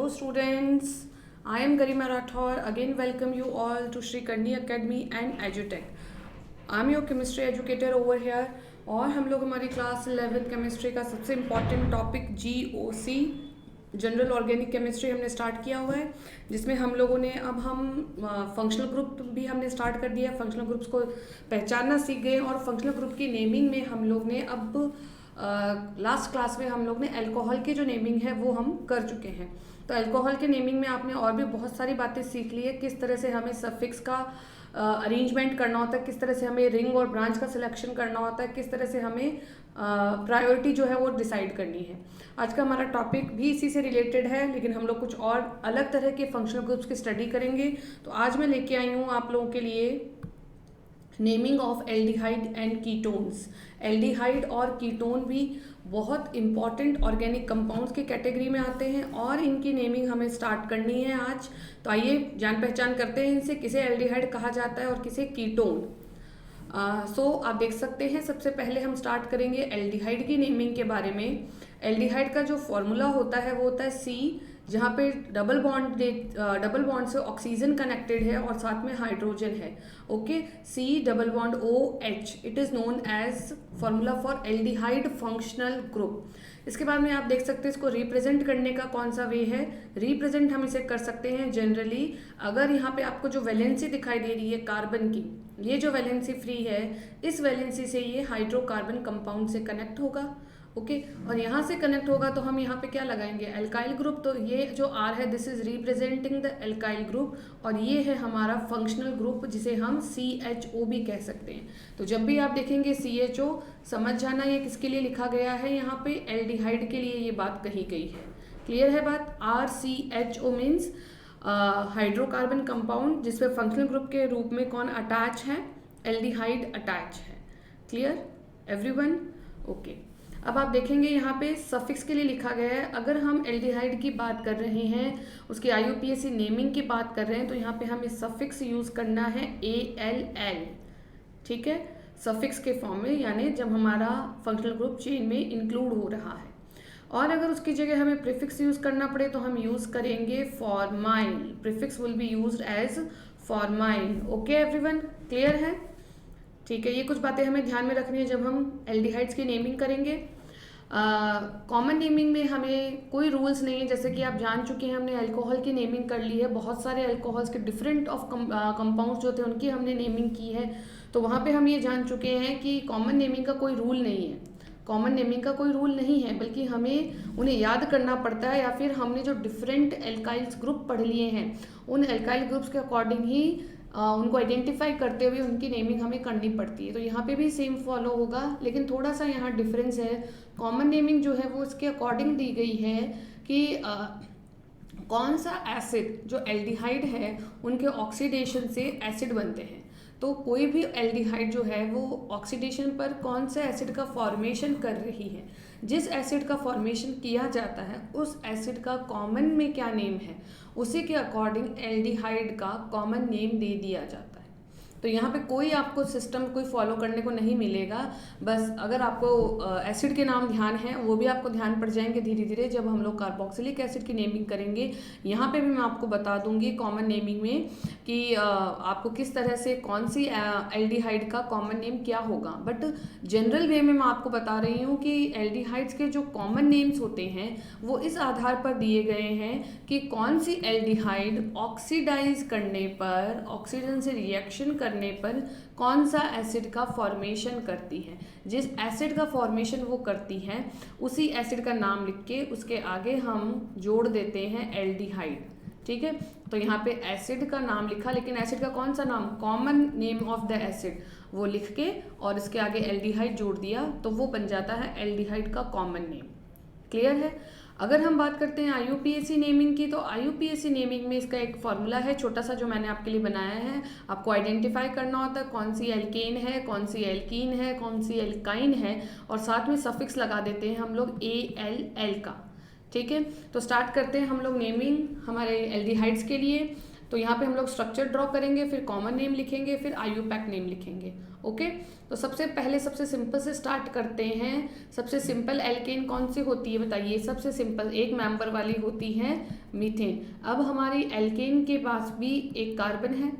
Hello students, I am Garima Rathore. Again welcome you all to Shri Kandi Academy and EduTech. I am your chemistry educator over here और हम लोग हमारी class 11th chemistry का सबसे important topic GOC general organic chemistry हमने start किया हुआ है, जिसमें हम लोगों ने अब हम फंक्शनल ग्रुप भी हमने स्टार्ट कर दिया। फंक्शनल ग्रुप्स को पहचानना सीख गए और फंक्शनल ग्रुप की नेमिंग में हम लोग ने अब लास्ट क्लास में हम लोग ने अल्कोहल की जो नेमिंग है वो हम कर चुके हैं। तो अल्कोहल के नेमिंग में आपने और भी बहुत सारी बातें सीख ली है, किस तरह से हमें सफिक्स का अरेंजमेंट करना होता है, किस तरह से हमें रिंग और ब्रांच का सिलेक्शन करना होता है, किस तरह से हमें प्रायोरिटी जो है वो डिसाइड करनी है। आज का हमारा टॉपिक भी इसी से रिलेटेड है, लेकिन हम लोग कुछ और अलग तरह के फंक्शनल ग्रुप्स की स्टडी करेंगे। तो आज मैं लेके आई हूँ आप लोगों के लिए naming of aldehyde and ketones. Aldehyde और कीटोन भी बहुत इंपॉर्टेंट ऑर्गेनिक कंपाउंड्स की कैटेगरी में आते हैं और इनकी नेमिंग हमें स्टार्ट करनी है आज। तो आइए जान पहचान करते हैं इनसे, किसे एल्डिहाइड कहा जाता है और किसे कीटोन। आप देख सकते हैं, सबसे पहले हम स्टार्ट करेंगे एल्डिहाइड की नेमिंग के बारे में। एल्डिहाइड का जो फॉर्मूला होता है वो होता है C, जहाँ पे डबल बॉन्ड से ऑक्सीजन कनेक्टेड है और साथ में हाइड्रोजन है। Okay, C double bond OH, it is known as formula for aldehyde functional group. इसके बाद में आप देख सकते हैं इसको रिप्रेजेंट करने का कौन सा वे है। रिप्रेजेंट हम इसे कर सकते हैं जनरली, अगर यहाँ पे आपको जो वैलेंसी दिखाई दे रही है कार्बन की, ये जो वैलेंसी फ्री है, इस वैलेंसी से ये हाइड्रोकार्बन कंपाउंड से कनेक्ट होगा। ओके, और यहाँ से कनेक्ट होगा तो हम यहाँ पे क्या लगाएंगे, एल्काइल ग्रुप। तो ये जो R है, this is representing the alkyl group, और ये है हमारा फंक्शनल ग्रुप जिसे हम CHO भी कह सकते हैं। तो जब भी आप देखेंगे CHO, समझ जाना ये किसके लिए लिखा गया है, यहाँ पे एल्डिहाइड के लिए ये बात कही गई है। क्लियर है बात। RCHO मीन्स हाइड्रोकार्बन कंपाउंड जिसपे फंक्शनल ग्रुप के रूप में कौन अटैच है, एल्डिहाइड अटैच है। Clear everyone. ओके, अब आप देखेंगे यहाँ पे सफिक्स के लिए लिखा गया है। अगर हम एल्डिहाइड की बात कर रहे हैं, उसकी IUPAC नेमिंग की बात कर रहे हैं, तो यहाँ पे हमें सफिक्स यूज करना है ALL। ठीक है, सफिक्स के फॉर्म में, यानी जब हमारा फंक्शनल ग्रुप चेन में इंक्लूड हो रहा है। और अगर उसकी जगह हमें प्रीफिक्स यूज करना पड़े तो हम यूज करेंगे formyl. Prefix will be used as formyl. Okay everyone, clear है। ठीक है, ये कुछ बातें हमें ध्यान में रखनी है जब हम एल्डिहाइड्स की नेमिंग करेंगे। कॉमन नेमिंग में हमें कोई रूल्स नहीं है, जैसे कि आप जान चुके हैं हमने अल्कोहल की नेमिंग कर ली है। बहुत सारे अल्कोहल्स के डिफरेंट ऑफ कंपाउंड्स जो थे उनकी हमने नेमिंग की है। तो वहाँ पे हम ये जान चुके हैं कि कॉमन नेमिंग का कोई रूल नहीं है। कॉमन नेमिंग का कोई रूल नहीं है, बल्कि हमें उन्हें याद करना पड़ता है, या फिर हमने जो डिफरेंट एल्काइल्स ग्रुप पढ़ लिए हैं उन एल्काइल ग्रुप्स के अकॉर्डिंग ही उनको आइडेंटिफाई करते हुए उनकी नेमिंग हमें करनी पड़ती है। तो यहाँ पे भी सेम फॉलो होगा, लेकिन थोड़ा सा यहाँ डिफरेंस है। कॉमन नेमिंग जो है वो इसके अकॉर्डिंग दी गई है कि कौन सा एसिड, जो एल्डिहाइड है उनके ऑक्सीडेशन से एसिड बनते हैं। तो कोई भी एल्डिहाइड जो है वो ऑक्सीडेशन पर कौन से एसिड का फॉर्मेशन कर रही है, जिस एसिड का फॉर्मेशन किया जाता है उस एसिड का कॉमन में क्या नेम है, उसी के अकॉर्डिंग एल्डिहाइड का कॉमन नेम दे दिया जाता है। तो यहाँ पे कोई आपको सिस्टम कोई फॉलो करने को नहीं मिलेगा। बस अगर आपको एसिड के नाम ध्यान है, वो भी आपको ध्यान पड़ जाएंगे धीरे धीरे जब हम लोग कार्बोक्सिलिक एसिड की नेमिंग करेंगे। यहाँ पे भी मैं आपको बता दूंगी कॉमन नेमिंग में कि आपको किस तरह से कौन सी एल्डिहाइड का कॉमन नेम क्या होगा। बट जनरल वे में मैं आपको बता रही हूँ कि एल्डिहाइड्स के जो कॉमन नेम्स होते हैं वो इस आधार पर दिए गए हैं कि कौन सी एल्डिहाइड ऑक्सीडाइज करने पर, ऑक्सीजन से रिएक्शन करने पर कौन सा एसिड का फॉर्मेशन करती है। जिस एसिड का फॉर्मेशन वो करती है उसी एसिड का नाम लिख के उसके आगे हम जोड़ देते हैं एल्डिहाइड। ठीक है, तो यहाँ पे एसिड का नाम लिखा, लेकिन एसिड का कौन सा नाम, common name of the acid, वो लिख के और इसके आगे एल्डिहाइड जोड़ दिया तो वो बन जाता है एल्डिहाइड का कॉमन नेम। क्लियर है। अगर हम बात करते हैं IUPAC नेमिंग की, तो IUPAC नेमिंग में इसका एक फॉर्मूला है छोटा सा जो मैंने आपके लिए बनाया है। आपको आइडेंटिफाई करना होता है कौन सी एल्केन है, कौन सी एल्कीन है, कौन सी एल्काइन है, और साथ में सफिक्स लगा देते हैं हम लोग ALL का। ठीक है, तो स्टार्ट करते हैं हम लोग नेमिंग हमारे एल्डिहाइड्स के लिए। तो यहाँ पे हम लोग स्ट्रक्चर ड्रॉ करेंगे, फिर कॉमन नेम लिखेंगे, फिर IUPAC नेम लिखेंगे। ओके, तो सबसे पहले सबसे सिंपल से स्टार्ट करते हैं। सबसे सिंपल एल्केन कौन सी होती है बताइए? सबसे सिंपल एक मेंबर वाली होती है मीथेन। अब हमारी एल्केन के पास भी एक कार्बन है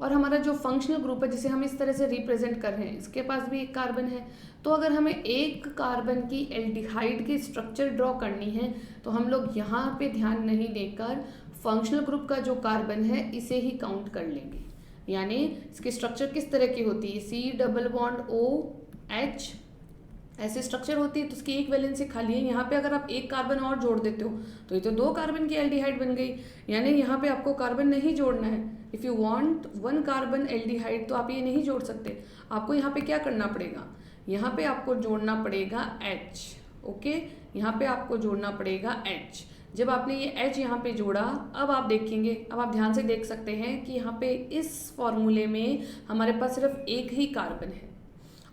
और हमारा जो फंक्शनल ग्रुप है जिसे हम इस तरह से रिप्रेजेंट कर रहे हैं, इसके पास भी एक कार्बन है। तो अगर हमें एक कार्बन की एल्डिहाइड की स्ट्रक्चर ड्रॉ करनी है तो हम लोग यहाँ पे ध्यान नहीं देकर फंक्शनल ग्रुप का जो कार्बन है इसे ही काउंट कर लेंगे। यानी इसकी स्ट्रक्चर किस तरह की होती है? C++OH ऐसे स्ट्रक्चर होती है, तो उसकी एक वैलेंसी खाली है। यहाँ पे अगर आप एक कार्बन और जोड़ देते हो तो ये तो 2 कार्बन की एल्डिहाइड बन गई। यानी यहाँ पे आपको कार्बन नहीं जोड़ना है। If you want 1 carbon aldehyde तो आप ये नहीं जोड़ सकते। आपको यहाँ पे क्या करना पड़ेगा? यहाँ पे आपको जोड़ना पड़ेगा H। ओके, यहाँ पे आपको जोड़ना पड़ेगा H। जब आपने ये H यहाँ पे जोड़ा, अब आप देखेंगे, अब आप ध्यान से देख सकते हैं कि यहाँ पे इस फॉर्मूले में हमारे पास सिर्फ एक ही कार्बन है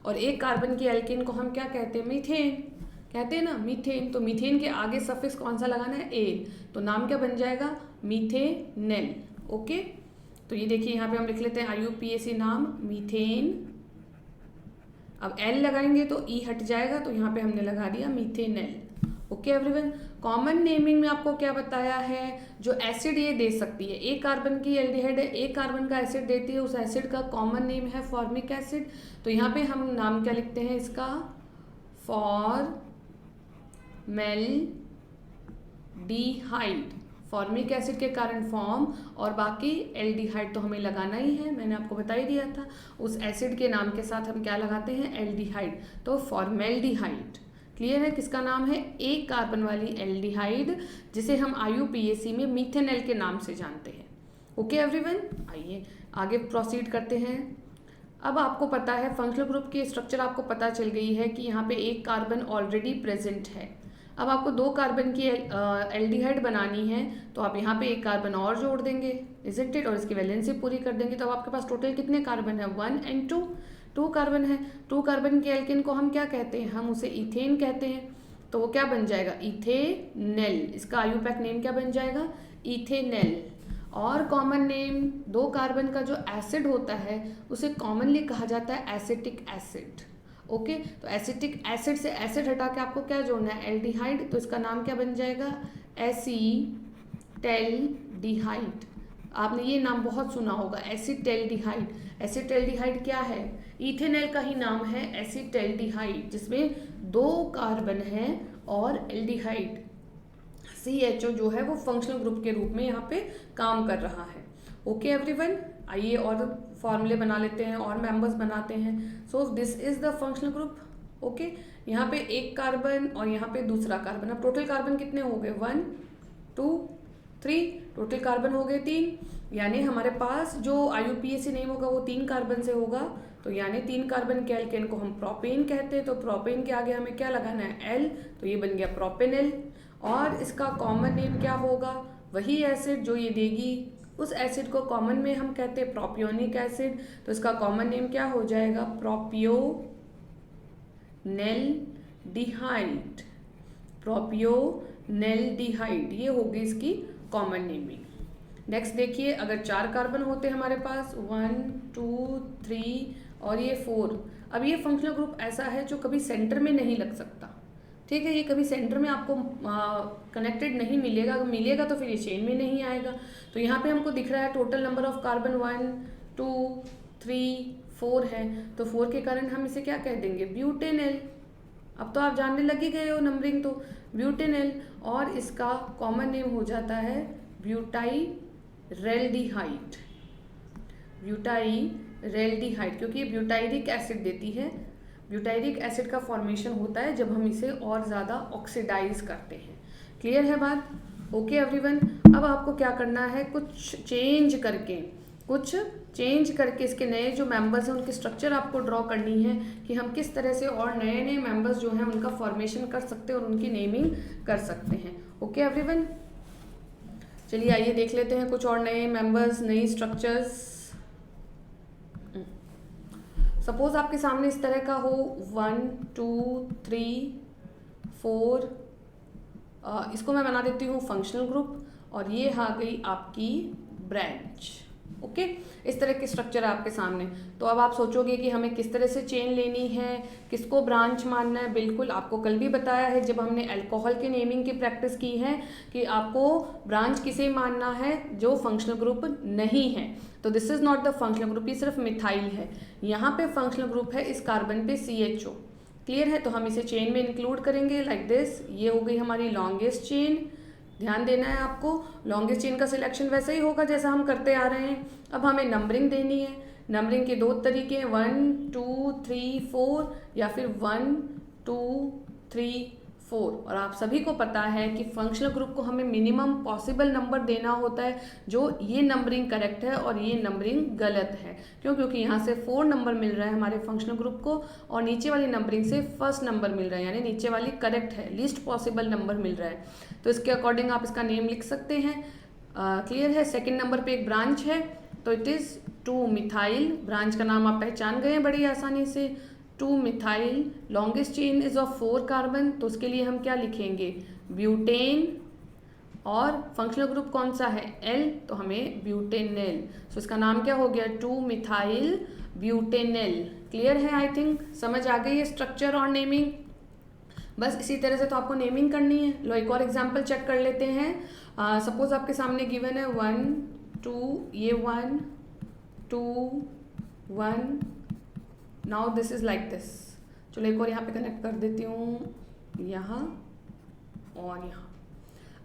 और एक कार्बन की एल्केन को हम क्या कहते हैं? मीथेन कहते हैं ना, मीथेन। तो मीथेन के आगे सफिक्स कौन सा लगाना है? एल। तो नाम क्या बन जाएगा? मीथेनेल। ओके, तो ये देखिए यहाँ पे हम लिख लेते हैं IUPAC नाम मीथेन। अब एल लगाएंगे तो ई हट जाएगा, तो यहाँ पे हमने लगा दिया मीथेनेल। ओके एवरीवन, कॉमन नेमिंग में आपको क्या बताया है? जो एसिड ये दे सकती है, एक कार्बन की एल्डिहाइड है, एक कार्बन का एसिड देती है, उस एसिड का कॉमन नेम है फॉर्मिक एसिड। तो यहाँ पे हम नाम क्या लिखते हैं इसका? फॉर्मेल्डिहाइड। फॉर्मिक एसिड के कारण फॉर्म, और बाकी एल्डिहाइड तो हमें लगाना ही है, मैंने आपको बता ही दिया था। उस एसिड के नाम के साथ हम क्या लगाते हैं? एल्डिहाइड। तो फॉर्मेल्डिहाइड। क्लियर है? किसका नाम है? एक कार्बन वाली एल्डिहाइड, जिसे हम IUPAC में मीथेनेल के नाम से जानते हैं। ओके एवरीवन, आइए आगे प्रोसीड करते हैं। अब आपको पता है फंक्शनल ग्रुप की स्ट्रक्चर आपको पता चल गई है कि यहाँ पे एक कार्बन ऑलरेडी प्रेजेंट है। अब आपको 2 कार्बन की एल्डिहाइड बनानी है, तो आप यहाँ पे एक कार्बन और जोड़ देंगे, इजंट इट, और इसकी वैलेंसी पूरी कर देंगे। तो अब आपके पास टोटल कितने कार्बन है? 1 and 2 कार्बन है। 2 कार्बन की एल्केन को हम क्या कहते हैं? हम उसे इथेन कहते हैं। तो वो क्या बन जाएगा? इथेनेल। इसका IUPAC नेम क्या बन जाएगा? इथेनेल। और कॉमन नेम 2 कार्बन का जो एसिड होता है उसे कॉमनली कहा जाता है एसिटिक एसिड। ओके, तो एसिटिक एसिड से एसिड हटा के आपको क्या जोड़ना है? एल्डिहाइड। तो इसका नाम क्या बन जाएगा? एसीटेल्डिहाइड। आपने ये नाम बहुत सुना होगा, एसीटेल्डिहाइड। एसीटेल्डिहाइड क्या है? इथेनॉल का ही नाम है एसीटेल्डिहाइड, जिसमें 2 कार्बन है और एल्डिहाइड CHO जो है वो फंक्शनल ग्रुप के रूप में यहाँ पे काम कर रहा है। ओके एवरीवन, आइए और फॉर्मूले बना लेते हैं और मेंबर्स बनाते हैं। So this is the functional group. Okay, यहाँ पे एक कार्बन और यहाँ पे दूसरा कार्बन। अब टोटल कार्बन कितने हो गए? 1 2 3। टोटल कार्बन हो गए 3। यानी हमारे पास जो IUPAC नेम होगा वो 3 कार्बन से होगा। तो यानी 3 कार्बन के एल्केन को हम प्रोपेन कहते हैं। तो प्रोपेन के आगे हमें क्या लगाना है? L। तो ये बन गया प्रोपेनेल। और इसका कॉमन नेम क्या होगा? वही एसिड जो ये देगी, उस एसिड को कॉमन में हम कहते हैं प्रोपियोनिक एसिड। तो इसका कॉमन नेम क्या हो जाएगा? प्रोपियोनेल्डिहाइड। प्रोपियोनेल्डिहाइड, ये होगी इसकी कॉमन नेमिंग। नेक्स्ट देखिए, अगर 4 कार्बन होते हमारे पास, 1 2 3 और ये 4। अब ये फंक्शनल ग्रुप ऐसा है जो कभी सेंटर में नहीं लग सकता। ठीक है, ये कभी सेंटर में आपको कनेक्टेड नहीं मिलेगा। अगर मिलेगा तो फिर ये चेन में नहीं आएगा। तो यहाँ पे हमको दिख रहा है टोटल नंबर ऑफ कार्बन 1 2 3 4 है। तो 4 के कारण हम इसे क्या कह देंगे? ब्यूटेनेल। अब तो आप जानने लगे गए हो नंबरिंग, तो ब्यूटेनेल। और इसका कॉमन नेम हो जाता है ब्यूटाइरेल्डिहाइड। ब्यूटाइरेल्डिहाइड, क्योंकि ये ब्यूटाइरिक एसिड देती है। ब्यूटाइरिक एसिड का फॉर्मेशन होता है जब हम इसे और ज़्यादा ऑक्सीडाइज करते हैं। क्लियर है बात? ओके एवरीवन, अब आपको क्या करना है? कुछ चेंज करके इसके नए जो मेंबर्स हैं उनकी स्ट्रक्चर आपको ड्रॉ करनी है कि हम किस तरह से और नए नए मेंबर्स जो हैं उनका फॉर्मेशन कर सकते हैं और उनकी नेमिंग कर सकते हैं। ओके एवरीवन, चलिए आइए देख लेते हैं कुछ और नए मेंबर्स, नई स्ट्रक्चर्स। सपोज आपके सामने इस तरह का हो 1 2 3 4। इसको मैं बना देती हूँ फंक्शनल ग्रुप, और ये आ गई आपकी ब्रांच। ओके, इस तरह के स्ट्रक्चर है आपके सामने। तो अब आप सोचोगे कि हमें किस तरह से चेन लेनी है, किसको ब्रांच मानना है। बिल्कुल, आपको कल भी बताया है जब हमने अल्कोहल के नेमिंग की प्रैक्टिस की है कि आपको ब्रांच किसे मानना है, जो फंक्शनल ग्रुप नहीं है। तो this is not the functional group, ये सिर्फ मिथाइल है। यहाँ पे फंक्शनल ग्रुप है इस कार्बन पे CHO। क्लियर है? तो हम इसे चेन में इंक्लूड करेंगे लाइक दिस। ये हो गई हमारी लॉन्गेस्ट चेन। ध्यान देना है आपको, लॉन्गेस्ट चेन का सिलेक्शन वैसे ही होगा जैसा हम करते आ रहे हैं। अब हमें नंबरिंग देनी है। नंबरिंग के दो तरीके हैं, 1 2 3 4 या फिर 1 2 3 4। और आप सभी को पता है कि फंक्शनल ग्रुप को हमें मिनिमम पॉसिबल नंबर देना होता है, जो ये नंबरिंग करेक्ट है और ये नंबरिंग गलत है। क्यों? क्योंकि यहाँ से 4 नंबर मिल रहा है हमारे फंक्शनल ग्रुप को और नीचे वाली नंबरिंग से फर्स्ट नंबर मिल रहा है, यानी नीचे वाली करेक्ट है, लीस्ट पॉसिबल नंबर मिल रहा है। तो इसके अकॉर्डिंग आप इसका नेम लिख सकते हैं। क्लियर है? सेकेंड नंबर पे एक ब्रांच है तो इट इज़ 2 मिथाइल। ब्रांच का नाम आप पहचान गए हैं बड़ी आसानी से, 2 methyl. Longest chain is of 4 carbon, तो उसके लिए हम क्या लिखेंगे? ब्यूटेन। और फंक्शनल ग्रुप कौन सा है? L, तो हमें ब्यूटेनेल। सो इसका नाम क्या हो गया? 2 मिथाइल ब्यूटेनेल। क्लियर है? आई थिंक समझ आ गई है स्ट्रक्चर और नेमिंग। बस इसी तरह से तो आपको नेमिंग करनी है। लो एक और एग्जाम्पल चेक कर लेते हैं। सपोज आपके सामने गिवन है 1 2, ये 1 2 1। Now this is like this. चलो एक और यहाँ पे कनेक्ट कर देती हूँ, यहाँ और यहाँ।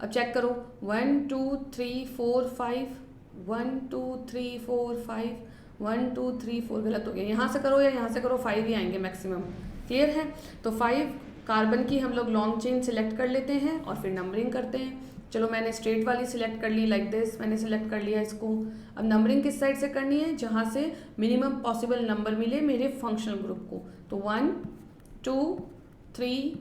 अब चेक करो, 1 2 3 4 5, 1 2 3 4 5, 1 2 3 4। गलत हो गया, यहाँ से करो या यहाँ से करो, 5 ही आएंगे मैक्सिमम। क्लियर है? तो 5 कार्बन की हम लोग लॉन्ग चेन सिलेक्ट कर लेते हैं और फिर नंबरिंग करते हैं। चलो मैंने स्ट्रेट वाली सिलेक्ट कर ली लाइक दिस, मैंने सिलेक्ट कर लिया इसको। अब नंबरिंग किस साइड से करनी है? जहाँ से मिनिमम पॉसिबल नंबर मिले मेरे फंक्शनल ग्रुप को। तो 1 2 3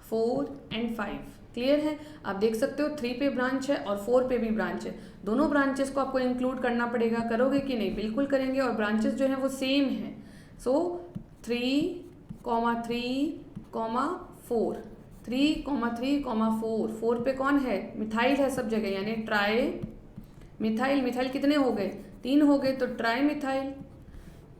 4 एंड 5। क्लियर है? आप देख सकते हो 3 पे ब्रांच है और 4 पे भी ब्रांच है। दोनों ब्रांचेस को आपको इंक्लूड करना पड़ेगा। करोगे कि नहीं? बिल्कुल करेंगे। और ब्रांचेस जो हैं वो सेम है। सो 3 3 4, 3 3 4। 4 पे कौन है? मिथाइल है सब जगह, यानी ट्राई मिथाइल। मिथाइल कितने हो गए? 3 हो गए, तो ट्राई मिथाइल।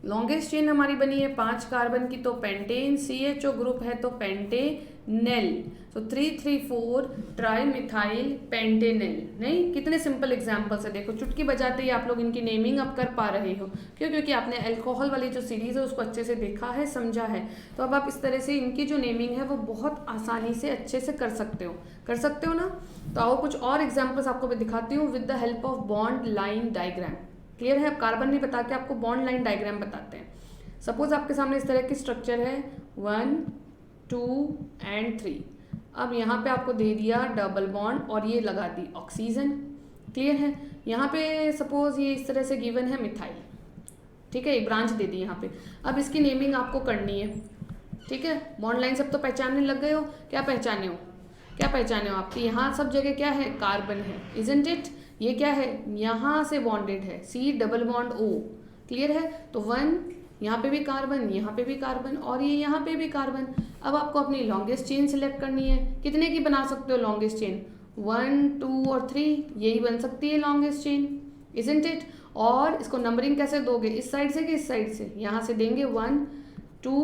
लॉन्गेस्ट चेन हमारी बनी है 5 कार्बन की, तो पेंटेन। CHO ग्रुप है तो पेंटेनेल। तो 3 3 4 ट्राई मिथाइल पेंटेनेल। नहीं, कितने सिंपल एग्जाम्पल्स है। देखो चुटकी बजाते ही आप लोग इनकी नेमिंग अब कर पा रहे हो। क्यों? क्योंकि आपने अल्कोहल वाली जो सीरीज है उसको अच्छे से देखा है, समझा है। तो अब आप इस तरह से इनकी जो नेमिंग है वो बहुत आसानी से अच्छे से कर सकते हो। कर सकते हो ना? तो आओ कुछ और एग्जाम्पल्स आपको मैं दिखाती हूँ with the help of bond line diagram. Clear है? अब कार्बन नहीं बता के आपको बॉन्ड लाइन डायग्राम बताते हैं। सपोज आपके सामने इस तरह की स्ट्रक्चर है 1 2 एंड 3। अब यहाँ पे आपको दे दिया डबल बॉन्ड और ये लगा दी ऑक्सीजन। क्लियर है? यहाँ पे सपोज ये इस तरह से गिवन है मिथाइल। ठीक है, एक ब्रांच दे दी यहाँ पे। अब इसकी नेमिंग आपको करनी है। ठीक है, बॉन्ड लाइन सब तो पहचानने लग गए हो। क्या पहचाने हो? क्या पहचाने हो? आपकी यहाँ सब जगह क्या है? कार्बन है, इजंट इट? ये क्या है? यहाँ से बॉन्डेड है, C double bond O। Clear है? तो 1 यहाँ पे भी कार्बन, यहाँ पे भी कार्बन और ये यहाँ पे भी कार्बन। अब आपको अपनी लॉन्गेस्ट चेन सिलेक्ट करनी है। कितने की बना सकते हो लॉन्गेस्ट चेन? 1 2 और 3, यही बन सकती है लॉन्गेस्ट चेन, इजंट इट? और इसको नंबरिंग कैसे दोगे? इस साइड से कि इस साइड से? यहाँ से देंगे 1 2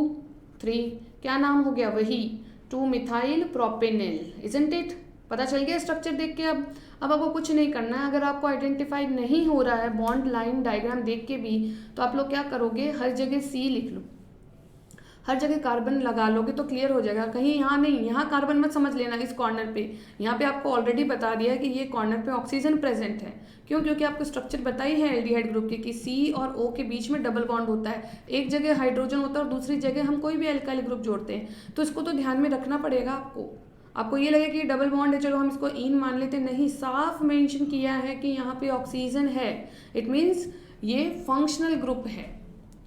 3। क्या नाम हो गया? वही 2 मिथाइल प्रोपेनेल, इजंट इट? पता चल गया स्ट्रक्चर देख के। अब आपको कुछ नहीं करना है। अगर आपको आइडेंटिफाई नहीं हो रहा है बॉन्ड लाइन डायग्राम देख के भी, तो आप लोग क्या करोगे? हर जगह C लिख लो, हर जगह कार्बन लगा लोगे तो क्लियर हो जाएगा। कहीं यहाँ नहीं, यहाँ कार्बन मत समझ लेना इस कॉर्नर पे। यहाँ पे आपको ऑलरेडी बता दिया है कि ये कॉर्नर पे ऑक्सीजन प्रेजेंट है। क्यों? क्योंकि आपको स्ट्रक्चर बताई है एल्डिहाइड ग्रुप की कि C और O के बीच में डबल बॉन्ड होता है। एक जगह हाइड्रोजन होता है और दूसरी जगह हम कोई भी अल्काइल ग्रुप जोड़ते हैं। तो इसको तो ध्यान में रखना पड़ेगा आपको। आपको ये लगे कि डबल बॉन्ड है, चलो हम इसको इन मान लेते, नहीं, साफ मेंशन किया है कि यहाँ पे ऑक्सीजन है। इट मीन्स ये फंक्शनल ग्रुप है।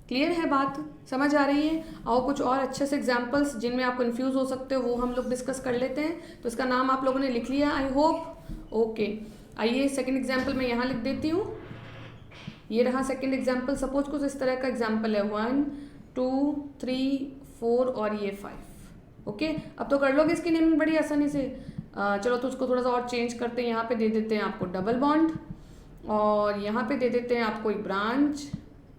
क्लियर है बात? समझ आ रही है? और कुछ और अच्छे से एग्जांपल्स जिनमें आप कंफ्यूज हो सकते हो वो हम लोग डिस्कस कर लेते हैं। तो इसका नाम आप लोगों ने लिख लिया, आई होप। ओके, आइए सेकेंड एग्जाम्पल मैं यहाँ लिख देती हूँ। ये रहा सेकेंड एग्जाम्पल। सपोज कुछ इस तरह का एग्जाम्पल है 1 2 3 4 और ये 5। ओके, अब तो कर लोगे इसकी नेमिंग बड़ी आसानी से। चलो तो उसको थोड़ा सा और चेंज करते हैं। यहाँ पे दे देते हैं आपको डबल बॉन्ड। और यहाँ पे दे देते हैं आपको एक ब्रांच,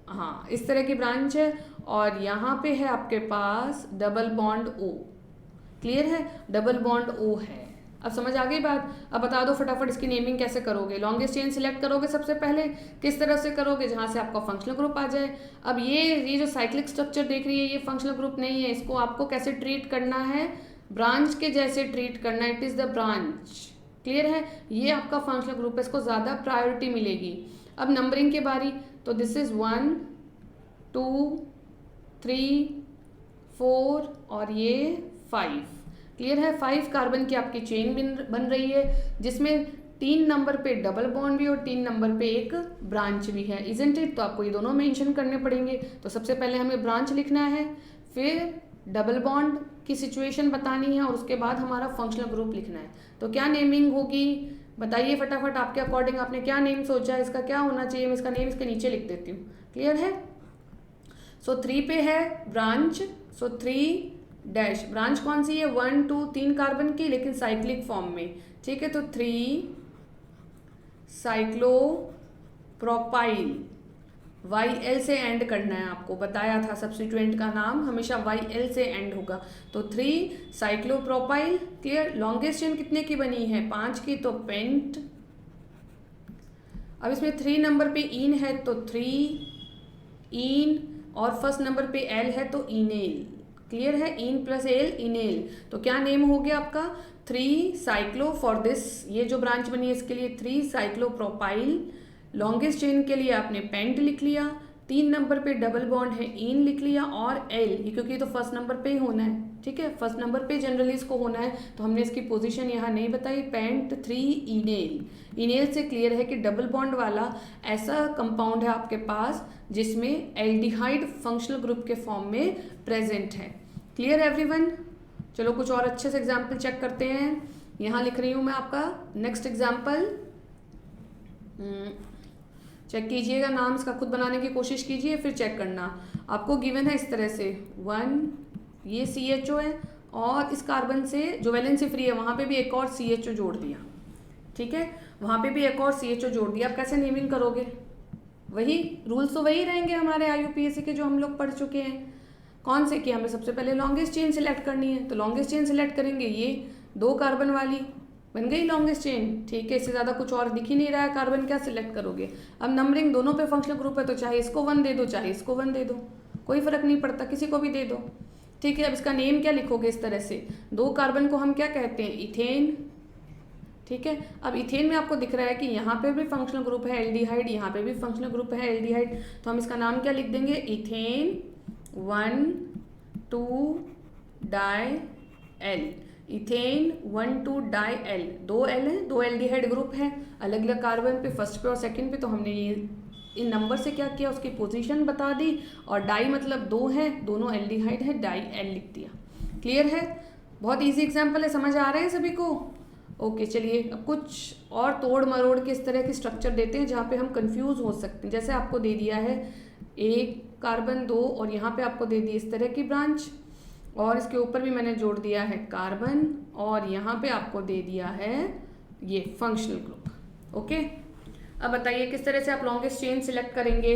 हाँ इस तरह की ब्रांच है, और यहाँ पे है आपके पास डबल बॉन्ड ओ। क्लियर है, डबल बॉन्ड ओ है। अब समझ आ गई बात। अब बता दो फटाफट इसकी नेमिंग कैसे करोगे। लॉन्गेस्ट चेन सिलेक्ट करोगे सबसे पहले, किस तरह से करोगे, जहाँ से आपका फंक्शनल ग्रुप आ जाए। अब ये जो साइक्लिक स्ट्रक्चर देख रही है ये फंक्शनल ग्रुप नहीं है, इसको आपको कैसे ट्रीट करना है, ब्रांच के जैसे ट्रीट करना है, it is the branch. Clear है, ये आपका फंक्शनल ग्रुप है, इसको ज़्यादा प्रायोरिटी मिलेगी। अब नंबरिंग की बारी, तो दिस इज़ 1 2 3 4 और ये 5। क्लियर है, 5 कार्बन की आपकी चेन बन रही है, जिसमें 3 नंबर पे डबल बॉन्ड भी और 3 नंबर पे एक ब्रांच भी है, इजंट इट। तो आपको ये दोनों मेंशन करने पड़ेंगे। तो सबसे पहले हमें ब्रांच लिखना है, फिर डबल बॉन्ड की सिचुएशन बतानी है, और उसके बाद हमारा फंक्शनल ग्रुप लिखना है। तो क्या नेमिंग होगी बताइए फटाफट, आपके अकॉर्डिंग आपने क्या नेम सोचा है, इसका क्या होना चाहिए। मैं इसका नेम इसके नीचे लिख देती हूँ। क्लियर है, सो 3 पे है ब्रांच, सो 3 डैश, ब्रांच कौन सी है, 1 2 3 कार्बन की, लेकिन साइक्लिक फॉर्म में। ठीक है, तो 3 साइक्लो प्रोपाइल, YL से एंड करना है आपको, बताया था सब्स्टिट्यूएंट का नाम हमेशा YL से एंड होगा। तो 3 साइक्लोप्रोपाइल। क्लियर, लॉन्गेस्ट चेन कितने की बनी है, 5 की, तो पेंट। अब इसमें 3 नंबर पे इन है तो 3 इन, और फर्स्ट नंबर पे एल है तो इनेल। क्लियर है, इन प्लस एल इनेल। तो क्या नेम हो गया आपका, 3 साइक्लो फॉर दिस, ये जो ब्रांच बनी है इसके लिए 3 साइक्लोप्रोपाइल। लॉन्गेस्ट चेन के लिए आपने पेंट लिख लिया, 3 नंबर पे डबल बॉन्ड है इन लिख लिया, और एल, क्योंकि तो फर्स्ट नंबर पे ही होना है। ठीक है, फर्स्ट नंबर पे जनरली इसको होना है, तो हमने इसकी पोजीशन यहाँ नहीं बताई। पेंट 3 इनेल। इनेल से क्लियर है कि डबल बॉन्ड वाला ऐसा कंपाउंड है आपके पास जिसमें एल्डिहाइड फंक्शनल ग्रुप के फॉर्म में प्रेजेंट है। क्लियर एवरीवन, चलो कुछ और अच्छे से एग्जाम्पल चेक करते हैं। यहाँ लिख रही हूँ मैं आपका नेक्स्ट एग्जाम्पल, चेक कीजिएगा, नाम इसका खुद बनाने की कोशिश कीजिए, फिर चेक करना। आपको गिवन है इस तरह से 1, ये CHO है, और इस कार्बन से जो वैलेंसी फ्री है वहाँ पे भी एक और CHO जोड़ दिया। ठीक है, वहाँ पे भी एक और CHO जोड़ दिया। आप कैसे नेमिंग करोगे, वही रूल्स तो वही रहेंगे हमारे IUPAC के जो हम लोग पढ़ चुके हैं। कौन से कि हमें सबसे पहले लॉन्गेस्ट चेन सिलेक्ट करनी है, तो लॉन्गेस्ट चेन सिलेक्ट करेंगे, ये 2 कार्बन वाली बन गई लॉन्गेस्ट चेन। ठीक है, इससे ज़्यादा कुछ और दिख ही नहीं रहा है कार्बन, क्या सिलेक्ट करोगे। अब नंबरिंग दोनों पे फंक्शनल ग्रुप है, तो चाहे इसको 1 दे दो चाहे इसको 1 दे दो, कोई फर्क नहीं पड़ता, किसी को भी दे दो। ठीक है, अब इसका नेम क्या लिखोगे इस तरह से, 2 कार्बन को हम क्या कहते हैं, इथेन। ठीक है, अब इथेन में आपको दिख रहा है कि यहाँ पे भी फंक्शनल ग्रुप है एल्डिहाइड, यहाँ पे भी फंक्शनल ग्रुप है एल्डिहाइड, तो हम इसका नाम क्या लिख देंगे, ethane 1 2 di al. Ethane 1 2 di al, 2 al है, 2 एल्डिहाइड ग्रुप है अलग अलग कार्बन पे, फर्स्ट पे और सेकंड पे। तो हमने ये इन नंबर से क्या किया, उसकी पोजीशन बता दी, और डाई मतलब 2 है, दोनों एल्डिहाइड है, डाई एल लिख दिया। क्लियर है, बहुत इजी एग्जांपल है, समझ आ रहा है सभी को। ओके चलिए, अब कुछ और तोड़ मरोड़ के इस तरह की स्ट्रक्चर देते हैं जहाँ पे हम कंफ्यूज हो सकते हैं। जैसे आपको दे दिया है 1 कार्बन 2, और यहाँ पे आपको दे दी इस तरह की ब्रांच, और इसके ऊपर भी मैंने जोड़ दिया है कार्बन, और यहाँ पे आपको दे दिया है ये फंक्शनल ग्रुप। ओके, अब बताइए किस तरह से आप लॉन्गेस्ट चेन सिलेक्ट करेंगे।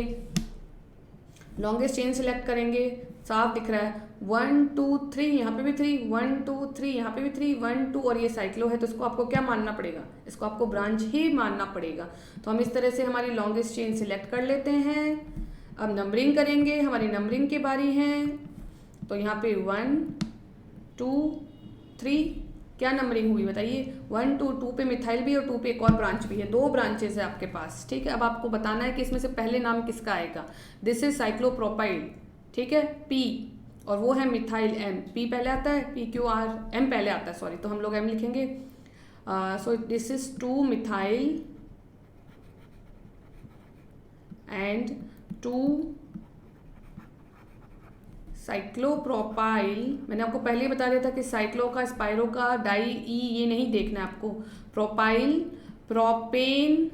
लॉन्गेस्ट चेन सिलेक्ट करेंगे, साफ दिख रहा है 1 2 3, यहाँ पे भी 3 1 2 3, यहाँ पे भी 3 1 2, और ये साइक्लो है तो इसको आपको क्या मानना पड़ेगा, इसको आपको ब्रांच ही मानना पड़ेगा। तो हम इस तरह से हमारी लॉन्गेस्ट चेन सिलेक्ट कर लेते हैं। अब नंबरिंग करेंगे, हमारी नंबरिंग की बारी है, तो यहाँ पे 1 2 3, क्या नंबरिंग हुई बताइए, 1 2 2 पे मिथाइल भी और 2 पे एक और ब्रांच भी है, 2 ब्रांचेस है आपके पास। ठीक है, अब आपको बताना है कि इसमें से पहले नाम किसका आएगा। दिस इज साइक्लोप्रोपाइल, ठीक है, P, और वो है मिथाइल M। P पहले आता है, PQR, M पहले आता है, सॉरी, तो हम लोग M लिखेंगे। So this is 2 methyl and 2 cyclopropyl. मैंने आपको पहले ही बता दिया था कि साइक्लो का, स्पाइरो का, डाई ई ये नहीं देखना है आपको। Propyl, propane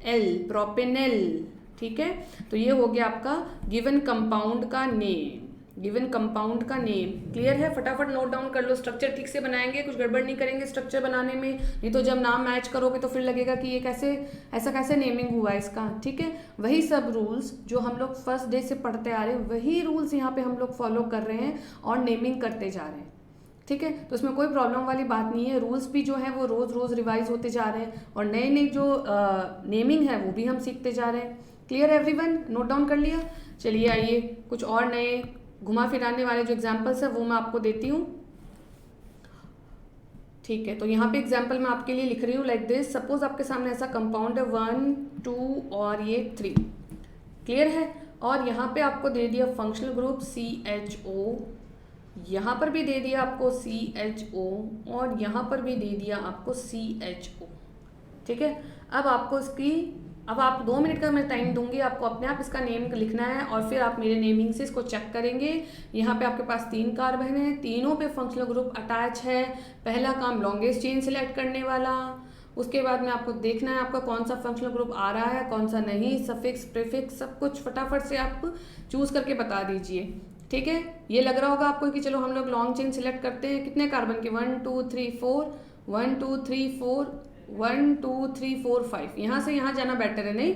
L, propanal. ठीक है, तो ये हो गया आपका गिवन कंपाउंड का नेम। गिवन कंपाउंड का नेम। क्लियर है? फटाफट नोट डाउन कर लो। स्ट्रक्चर ठीक से बनाएंगे, कुछ गड़बड़ नहीं करेंगे स्ट्रक्चर बनाने में, नहीं तो जब नाम मैच करोगे तो फिर लगेगा कि ये कैसे, ऐसा कैसे नेमिंग हुआ इसका। ठीक है, वही सब रूल्स जो हम लोग फर्स्ट डे से पढ़ते आ रहे हैं, वही रूल्स यहाँ पे हम लोग फॉलो कर रहे हैं और नेमिंग करते जा रहे हैं। ठीक है, तो इसमें कोई प्रॉब्लम वाली बात नहीं है। रूल्स भी जो है वो रोज़ रोज़ रिवाइज होते जा रहे हैं और नए नए जो नेमिंग है वो भी हम सीखते जा रहे हैं। Clear everyone? नोट डाउन कर लिया? चलिए आइए कुछ और नए घुमा फिराने वाले जो एग्जाम्पल्स है वो मैं आपको देती हूँ। ठीक है, तो यहाँ पे एग्जाम्पल मैं आपके लिए लिख रही हूँ लाइक दिस। सपोज आपके सामने ऐसा कंपाउंड है 1 2 और ये 3। क्लियर है? और यहाँ पे आपको दे दिया फंक्शनल ग्रुप CHO, यहाँ पर भी दे दिया आपको CHO और यहाँ पर भी दे दिया आपको CHO। ठीक है, अब आप 2 मिनट का मैं टाइम दूंगी आपको, अपने आप इसका नेम लिखना है और फिर आप मेरे नेमिंग से इसको चेक करेंगे। यहाँ पे आपके पास 3 कार्बन है, तीनों पे फंक्शनल ग्रुप अटैच है। पहला काम लॉन्गेस्ट चेन सिलेक्ट करने वाला, उसके बाद में आपको देखना है आपका कौन सा फंक्शनल ग्रुप आ रहा है, कौन सा नहीं, सफिक्स प्रीफिक्स सब कुछ फटाफट से आप चूज करके बता दीजिए। ठीक है, ये लग रहा होगा आपको कि चलो हम लोग लॉन्ग चेन सिलेक्ट करते हैं। कितने कार्बन के? 1 2 3 4, 1 2 3 4, 1 2 3 4 5। यहाँ से यहाँ जाना बेटर है नहीं,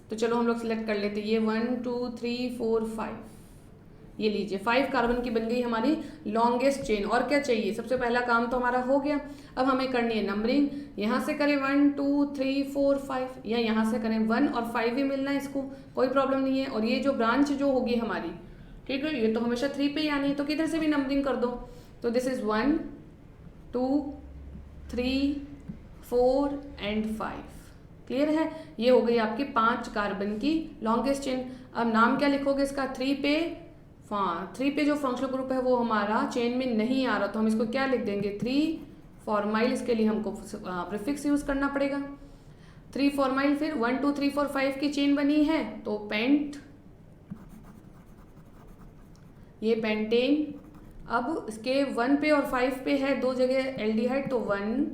तो चलो हम लोग सिलेक्ट कर लेते हैं ये 1 2 3 4 5। ये लीजिए 5 कार्बन की बन गई हमारी लॉन्गेस्ट चेन। और क्या चाहिए? सबसे पहला काम तो हमारा हो गया। अब हमें करनी है नंबरिंग। यहाँ से करें 1 2 3 4 5 या यहाँ से करें 1 और 5 ही मिलना है, इसको कोई प्रॉब्लम नहीं है। और ये जो ब्रांच जो होगी हमारी, ठीक है, ये तो हमेशा 3 पे ही आनी है, तो किधर से भी नंबरिंग कर दो। तो दिस इज 1 2 3 4 एंड 5। क्लियर है? ये हो गई आपकी 5 कार्बन की लॉन्गेस्ट चेन। अब नाम क्या लिखोगे इसका? 3 पे, हाँ 3 पे जो फंक्शनल ग्रुप है वो हमारा चेन में नहीं आ रहा, तो हम इसको क्या लिख देंगे? 3 फॉर्माइल। इसके लिए हमको प्रीफिक्स यूज करना पड़ेगा 3 फॉर्माइल। फिर 1 2 3 4 5 की चेन बनी है तो पेंट, ये पेंटेन। अब इसके 1 पे और 5 पे है 2 जगह एल्डिहाइड, तो 1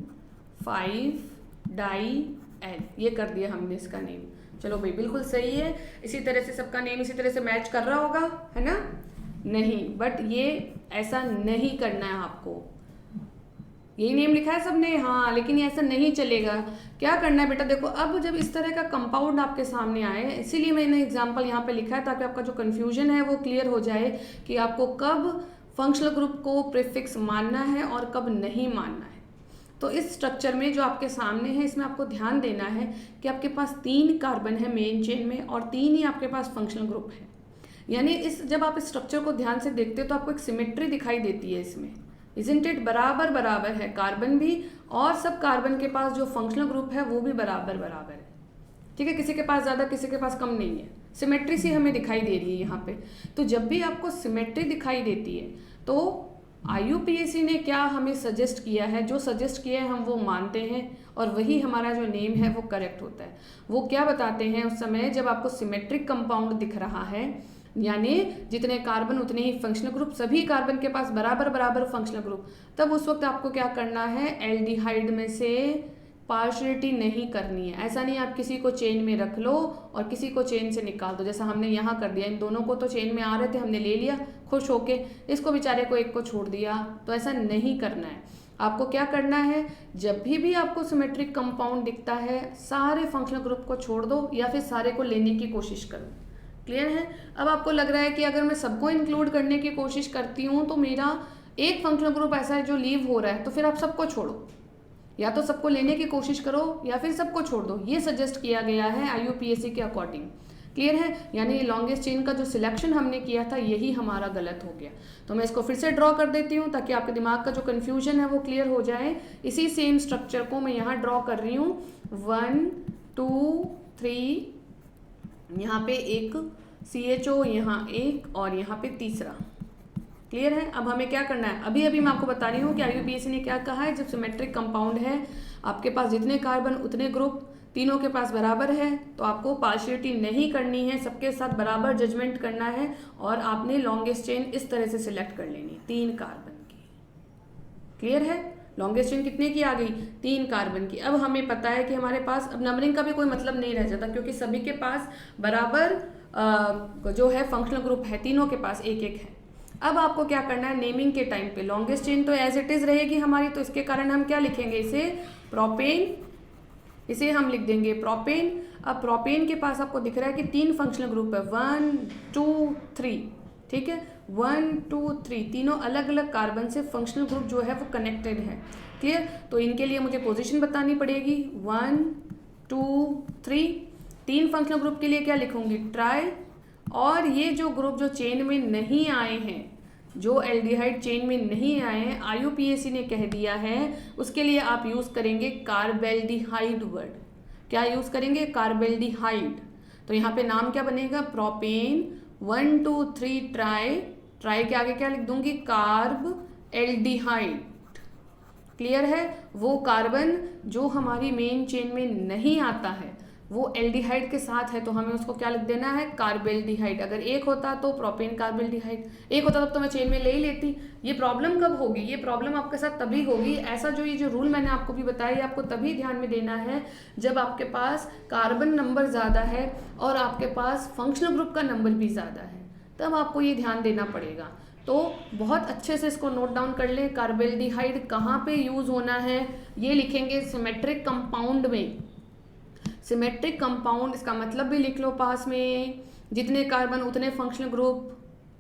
5 डाई एल, ये कर दिया हमने इसका नेम। चलो भाई बिल्कुल सही है। इसी तरह से सबका नेम इसी तरह से मैच कर रहा होगा, है ना? नहीं, बट ये ऐसा नहीं करना है आपको। यही नेम लिखा है सबने, हाँ, लेकिन ये ऐसा नहीं चलेगा। क्या करना है बेटा? देखो, अब जब इस तरह का कंपाउंड आपके सामने आए, इसीलिए मैंने एग्जांपल यहाँ पे लिखा है ताकि आपका जो कंफ्यूजन है वो क्लियर हो जाए कि आपको कब फंक्शनल ग्रुप को प्रीफिक्स मानना है और कब नहीं मानना है। तो इस स्ट्रक्चर में जो आपके सामने है, इसमें आपको ध्यान देना है कि आपके पास 3 कार्बन है मेन चेन में और 3 ही आपके पास फंक्शनल ग्रुप है। यानी जब आप इस स्ट्रक्चर को ध्यान से देखते हो तो आपको एक सिमेट्री दिखाई देती है इसमें। Isn't it? बराबर बराबर है कार्बन भी, और सब कार्बन के पास जो फंक्शनल ग्रुप है वो भी बराबर बराबर है। ठीक है, किसी के पास ज़्यादा किसी के पास कम नहीं है, सिमेट्री सी हमें दिखाई दे रही है यहाँ पे। तो जब भी आपको सिमेट्री दिखाई देती है तो IUPAC ने क्या हमें सजेस्ट किया है, जो सजेस्ट किया है हम वो मानते हैं और वही हमारा जो नेम है वो करेक्ट होता है। वो क्या बताते हैं उस समय जब आपको सिमेट्रिक कंपाउंड दिख रहा है, यानी जितने कार्बन उतने ही फंक्शनल ग्रुप, सभी कार्बन के पास बराबर बराबर फंक्शनल ग्रुप, तब उस वक्त आपको क्या करना है? एल्डिहाइड में से पार्शियलिटी नहीं करनी है। ऐसा नहीं आप किसी को चेन में रख लो और किसी को चेन से निकाल दो, जैसा हमने यहाँ कर दिया। इन दोनों को तो चेन में आ रहे थे, हमने ले लिया खुश होके, इसको बेचारे को एक को छोड़ दिया, तो ऐसा नहीं करना है। आपको क्या करना है? जब भी आपको सिमेट्रिक कंपाउंड दिखता है, सारे फंक्शनल ग्रुप को छोड़ दो या फिर सारे को लेने की कोशिश करो। क्लियर है? अब आपको लग रहा है कि अगर मैं सबको इंक्लूड करने की कोशिश करती हूँ तो मेरा एक फंक्शनल ग्रुप ऐसा है जो लीव हो रहा है, तो फिर आप सबको छोड़ो, या तो सबको लेने की कोशिश करो या फिर सबको छोड़ दो। ये सजेस्ट किया गया है IUPAC के अकॉर्डिंग। क्लियर है? यानी लॉन्गेस्ट चेन का जो सिलेक्शन हमने किया था यही हमारा गलत हो गया। तो मैं इसको फिर से ड्रॉ कर देती हूँ ताकि आपके दिमाग का जो कन्फ्यूजन है वो क्लियर हो जाए। इसी सेम स्ट्रक्चर को मैं यहाँ ड्रॉ कर रही हूँ। 1 2 3, यहाँ पे एक CHO, यहाँ एक और यहाँ पे तीसरा। क्लियर है? अब हमें क्या करना है? अभी अभी मैं आपको बता रही हूँ कि IUPAC ने क्या कहा है। जब सिमेट्रिक कंपाउंड है, आपके पास जितने कार्बन उतने ग्रुप, तीनों के पास बराबर है, तो आपको पार्शियलिटी नहीं करनी है, सबके साथ बराबर जजमेंट करना है और आपने लॉन्गेस्ट चेन इस तरह से सिलेक्ट कर लेनी, 3 कार्बन की। क्लियर है? लॉन्गेस्ट चेन कितने की आ गई? 3 कार्बन की। अब हमें पता है कि हमारे पास अब नंबरिंग का भी कोई मतलब नहीं रह जाता, क्योंकि सभी के पास बराबर जो है फंक्शनल ग्रुप है, तीनों के पास एक एक है। अब आपको क्या करना है, नेमिंग के टाइम पे लॉन्गेस्ट चेन तो एज इट इज रहेगी हमारी, तो इसके कारण हम क्या लिखेंगे, इसे प्रोपेन, इसे हम लिख देंगे प्रोपेन। अब प्रोपेन के पास आपको दिख रहा है कि 3 फंक्शनल ग्रुप है, 1 2 3, ठीक है, 1 2 3 तीनों अलग अलग कार्बन से फंक्शनल ग्रुप जो है वो कनेक्टेड है। क्लियर? तो इनके लिए मुझे पोजीशन बतानी पड़ेगी, 1 2 3, 3 फंक्शनल ग्रुप के लिए क्या लिखूंगी, ट्राई। और ये जो ग्रुप जो चेन में नहीं आए हैं, जो एल्डिहाइड चेन में नहीं आए हैं, IUPAC ने कह दिया है, उसके लिए आप यूज़ करेंगे कार्बेल्डिहाइड वर्ड। क्या यूज़ करेंगे, कार्बेल्डिहाइड। तो यहाँ पे नाम क्या बनेगा, प्रोपेन 1 2 3 ट्राई, ट्राई के आगे क्या लिख दूंगी, कार्ब एल्डिहाइड। क्लियर है? वो कार्बन जो हमारी मेन चेन में नहीं आता है वो एल्डिहाइड के साथ है, तो हमें उसको क्या लिख देना है, कार्बेल्डिहाइड। अगर एक होता तो प्रोपेन कार्बेल्डिहाइड, एक होता तब तो मैं चेन में ले ही लेती। ये प्रॉब्लम कब होगी, ये प्रॉब्लम आपके साथ तभी होगी, ऐसा जो ये जो रूल मैंने आपको भी बताया ये आपको तभी ध्यान में देना है जब आपके पास कार्बन नंबर ज़्यादा है और आपके पास फंक्शनल ग्रुप का नंबर भी ज़्यादा है, तब आपको ये ध्यान देना पड़ेगा। तो बहुत अच्छे से इसको नोट डाउन कर लें, कार्बेल्डिहाइड कहाँ पे यूज़ होना है, ये लिखेंगे सिमेट्रिक कंपाउंड में। सिमेट्रिक कंपाउंड, इसका मतलब भी लिख लो पास में, जितने कार्बन उतने फंक्शनल ग्रुप,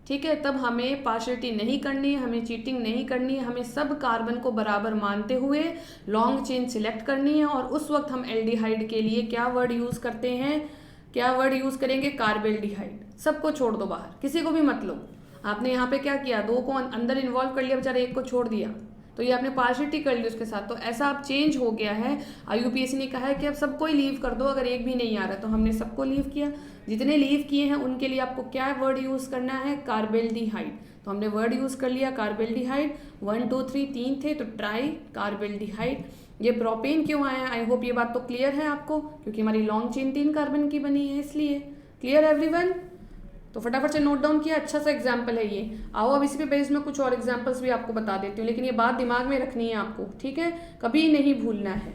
ठीक है। तब हमें पार्शियलिटी नहीं करनी है, हमें चीटिंग नहीं करनी है, हमें सब कार्बन को बराबर मानते हुए लॉन्ग चेन सिलेक्ट करनी है। और उस वक्त हम एल्डिहाइड के लिए क्या वर्ड यूज़ करते हैं, क्या वर्ड यूज़ करेंगे, कार्बेल्डिहाइड। सबको छोड़ दो बाहर, किसी को भी मत लो। आपने यहाँ पे क्या किया, 2 को अंदर इन्वॉल्व कर लिया, बेचारे 1 को छोड़ दिया, तो ये आपने पार्शियलिटी कर ली उसके साथ। तो ऐसा अब चेंज हो गया है, IUPAC ने कहा है कि अब सबको ही लीव कर दो, अगर एक भी नहीं आ रहा तो हमने सबको लीव किया। जितने लीव किए हैं उनके लिए आपको क्या वर्ड यूज़ करना है, कार्बेल्डिहाइड। तो हमने वर्ड यूज़ कर लिया कार्बेल्डिहाइड, 1 2 3 3 थे तो ट्राई कार्बेल्डिहाइड। ये प्रोपेन क्यों आया, आई होप ये बात तो क्लियर है आपको, क्योंकि हमारी लॉन्ग चेन 3 कार्बन की बनी है इसलिए। Clear everyone? तो फटाफट से नोट डाउन किया, अच्छा सा एग्जाम्पल है ये। आओ अब इसी पे बेस्ड में कुछ और एग्जाम्पल्स भी आपको बता देती हूँ, लेकिन ये बात दिमाग में रखनी है आपको, ठीक है, कभी नहीं भूलना है।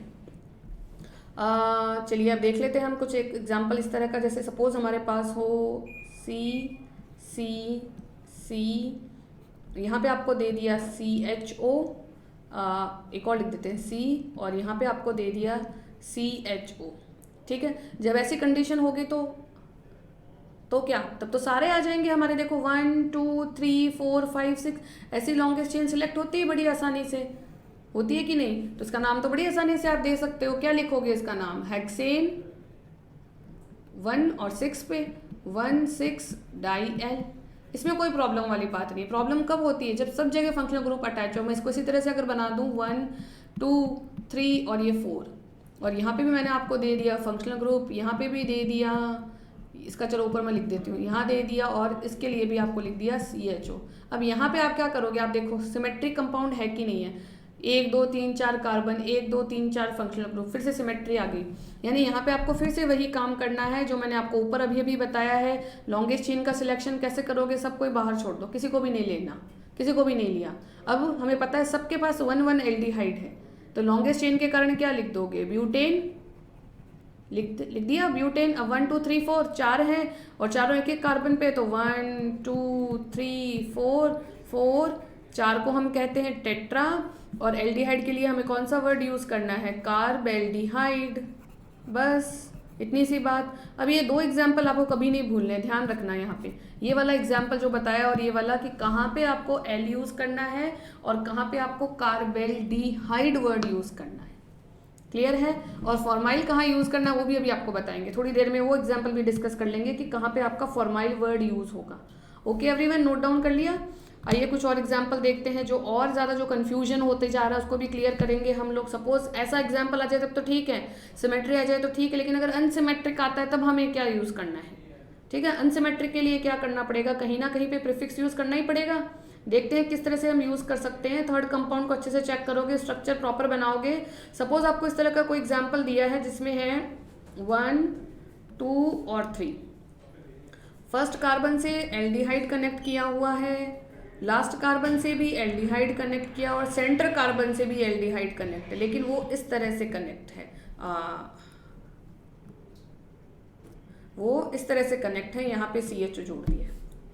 चलिए अब देख लेते हैं हम कुछ एक एग्जाम्पल इस तरह का, जैसे सपोज हमारे पास हो सी सी सी, यहाँ पे आपको दे दिया CHO, एक और लिख देते हैं C, और यहाँ पे आपको दे दिया CHO, ठीक है। जब ऐसी कंडीशन होगी तो क्या, तब तो सारे आ जाएंगे हमारे, देखो 1 2 3 4 5 6 ऐसी लॉन्गेस्ट चेन सिलेक्ट होती है बड़ी आसानी से, होती है कि नहीं? तो इसका नाम तो बड़ी आसानी से आप दे सकते हो, क्या लिखोगे इसका नाम, हेक्सेन 1 और 6 पे 1 6 डाई एल। इसमें कोई प्रॉब्लम वाली बात नहीं। प्रॉब्लम कब होती है, जब सब जगह फंक्शनल ग्रुप अटैच हो। मैं इसको इसी तरह से अगर बना दूं 1 2 3 और ये 4, और यहाँ पे भी मैंने आपको दे दिया फंक्शनल ग्रुप, यहाँ पे भी दे दिया, इसका चलो ऊपर मैं लिख देती हूँ, यहाँ दे दिया, और इसके लिए भी आपको लिख दिया CHO। अब यहाँ पे आप क्या करोगे, आप देखो सिमेट्रिक कंपाउंड है कि नहीं है, 1 2 3 4 कार्बन, 1 2 3 4 फंक्शनल ग्रुप, फिर से सिमेट्री आ गई। यानी यहाँ पे आपको फिर से वही काम करना है जो मैंने आपको ऊपर अभी अभी बताया है। लॉन्गेस्ट चेन का सिलेक्शन कैसे करोगे, सबको बाहर छोड़ दो, किसी को भी नहीं लेना, किसी को भी नहीं लिया। अब हमें पता है सबके पास 1 1 एल्डिहाइड है, तो लॉन्गेस्ट चेन के कारण क्या लिख दोगे, ब्यूटेन लिख दिया, ब्यूटेन। अब 1 2 3 4 4 हैं और चारों एक एक कार्बन पे, तो 1 2 3 4 4, 4 को हम कहते हैं टेट्रा। और एल्डिहाइड के लिए हमें कौन सा वर्ड यूज़ करना है, कार्बेल्डिहाइड। बस इतनी सी बात। अब ये 2 एग्जाम्पल आपको कभी नहीं भूलने, ध्यान रखना यहाँ पे, ये वाला एग्जाम्पल जो बताया और ये वाला, कि कहाँ पे आपको एल यूज़ करना है और कहाँ पे आपको कार्बेल्डिहाइड वर्ड यूज़ करना है। क्लियर है? और फॉर्माइल कहाँ यूज़ करना है वो भी अभी आपको बताएंगे, थोड़ी देर में वो एग्जाम्पल भी डिस्कस कर लेंगे कि कहाँ पे आपका फॉर्माइल वर्ड यूज़ होगा। ओके एवरीवन, नोट डाउन कर लिया? आइए कुछ और एग्जाम्पल देखते हैं, जो और ज़्यादा जो कन्फ्यूजन होते जा रहा है उसको भी क्लियर करेंगे हम लोग। सपोज ऐसा एग्जाम्पल आ जाए तब तो ठीक है, सिमेट्री आ जाए तो ठीक है, लेकिन अगर अनसिमेट्रिक आता है तब हमें क्या यूज़ करना है, ठीक है। अनसिमेट्रिक के लिए क्या करना पड़ेगा, कहीं ना कहीं पे प्रीफिक्स यूज़ करना ही पड़ेगा। देखते हैं किस तरह से हम यूज़ कर सकते हैं। थर्ड कंपाउंड को अच्छे से चेक करोगे, स्ट्रक्चर प्रॉपर बनाओगे। सपोज आपको इस तरह का कोई एग्जाम्पल दिया है जिसमें है 1 2 और 3, फर्स्ट कार्बन से एल्डिहाइड कनेक्ट किया हुआ है, लास्ट कार्बन से भी एल्डिहाइड कनेक्ट किया और सेंटर कार्बन से भी एल्डिहाइड कनेक्ट है, लेकिन वो इस तरह से कनेक्ट है, वो इस तरह से कनेक्ट है, यहाँ पे CHO जोड़ दिया,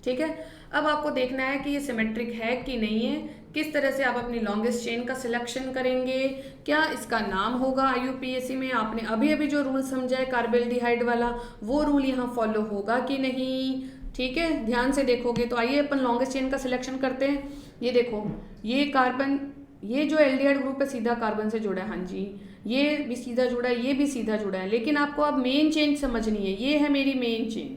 ठीक है। अब आपको देखना है कि ये सिमेट्रिक है कि नहीं है, किस तरह से आप अपनी लॉन्गेस्ट चेन का सिलेक्शन करेंगे, क्या इसका नाम होगा IUPAC में, आपने अभी अभी जो रूल समझा है कार्बेल्डिहाइड वाला वो रूल यहाँ फॉलो होगा कि नहीं, ठीक है, ध्यान से देखोगे। तो आइए अपन लॉन्गेस्ट चेन का सिलेक्शन करते हैं। ये देखो, ये कार्बन, ये जो एल्डिहाइड ग्रुप है सीधा कार्बन से जुड़ा है, हाँ जी, ये भी सीधा जुड़ा है, ये भी सीधा जुड़ा है, लेकिन आपको अब मेन चेन समझनी है। ये है मेरी मेन चेन,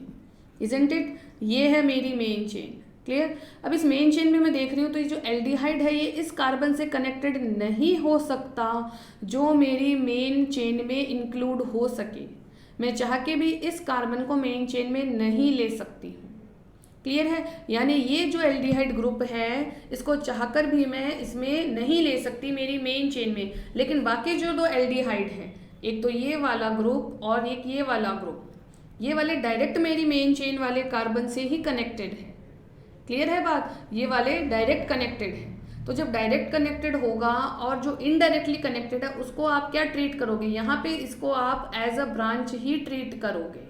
इजंट इट, ये है मेरी मेन चेन, क्लियर। अब इस मेन चेन में मैं देख रही हूँ तो ये जो एल्डिहाइड है ये इस कार्बन से कनेक्टेड नहीं हो सकता जो मेरी मेन चेन में इंक्लूड हो सके। मैं चाह के भी इस कार्बन को मेन चेन में नहीं ले सकती हूँ, क्लियर है। यानी ये जो एल्डिहाइड ग्रुप है इसको चाहकर भी मैं इसमें नहीं ले सकती मेरी मेन चेन में, लेकिन बाकी जो दो एल्डिहाइड है, एक तो ये वाला ग्रुप और एक ये वाला ग्रुप, ये वाले डायरेक्ट मेरी मेन चेन वाले कार्बन से ही कनेक्टेड है, क्लियर है बात, ये वाले डायरेक्ट कनेक्टेड है। तो जब डायरेक्ट कनेक्टेड होगा और जो इनडायरेक्टली कनेक्टेड है उसको आप क्या ट्रीट करोगे, यहाँ पे इसको आप एज अ ब्रांच ही ट्रीट करोगे,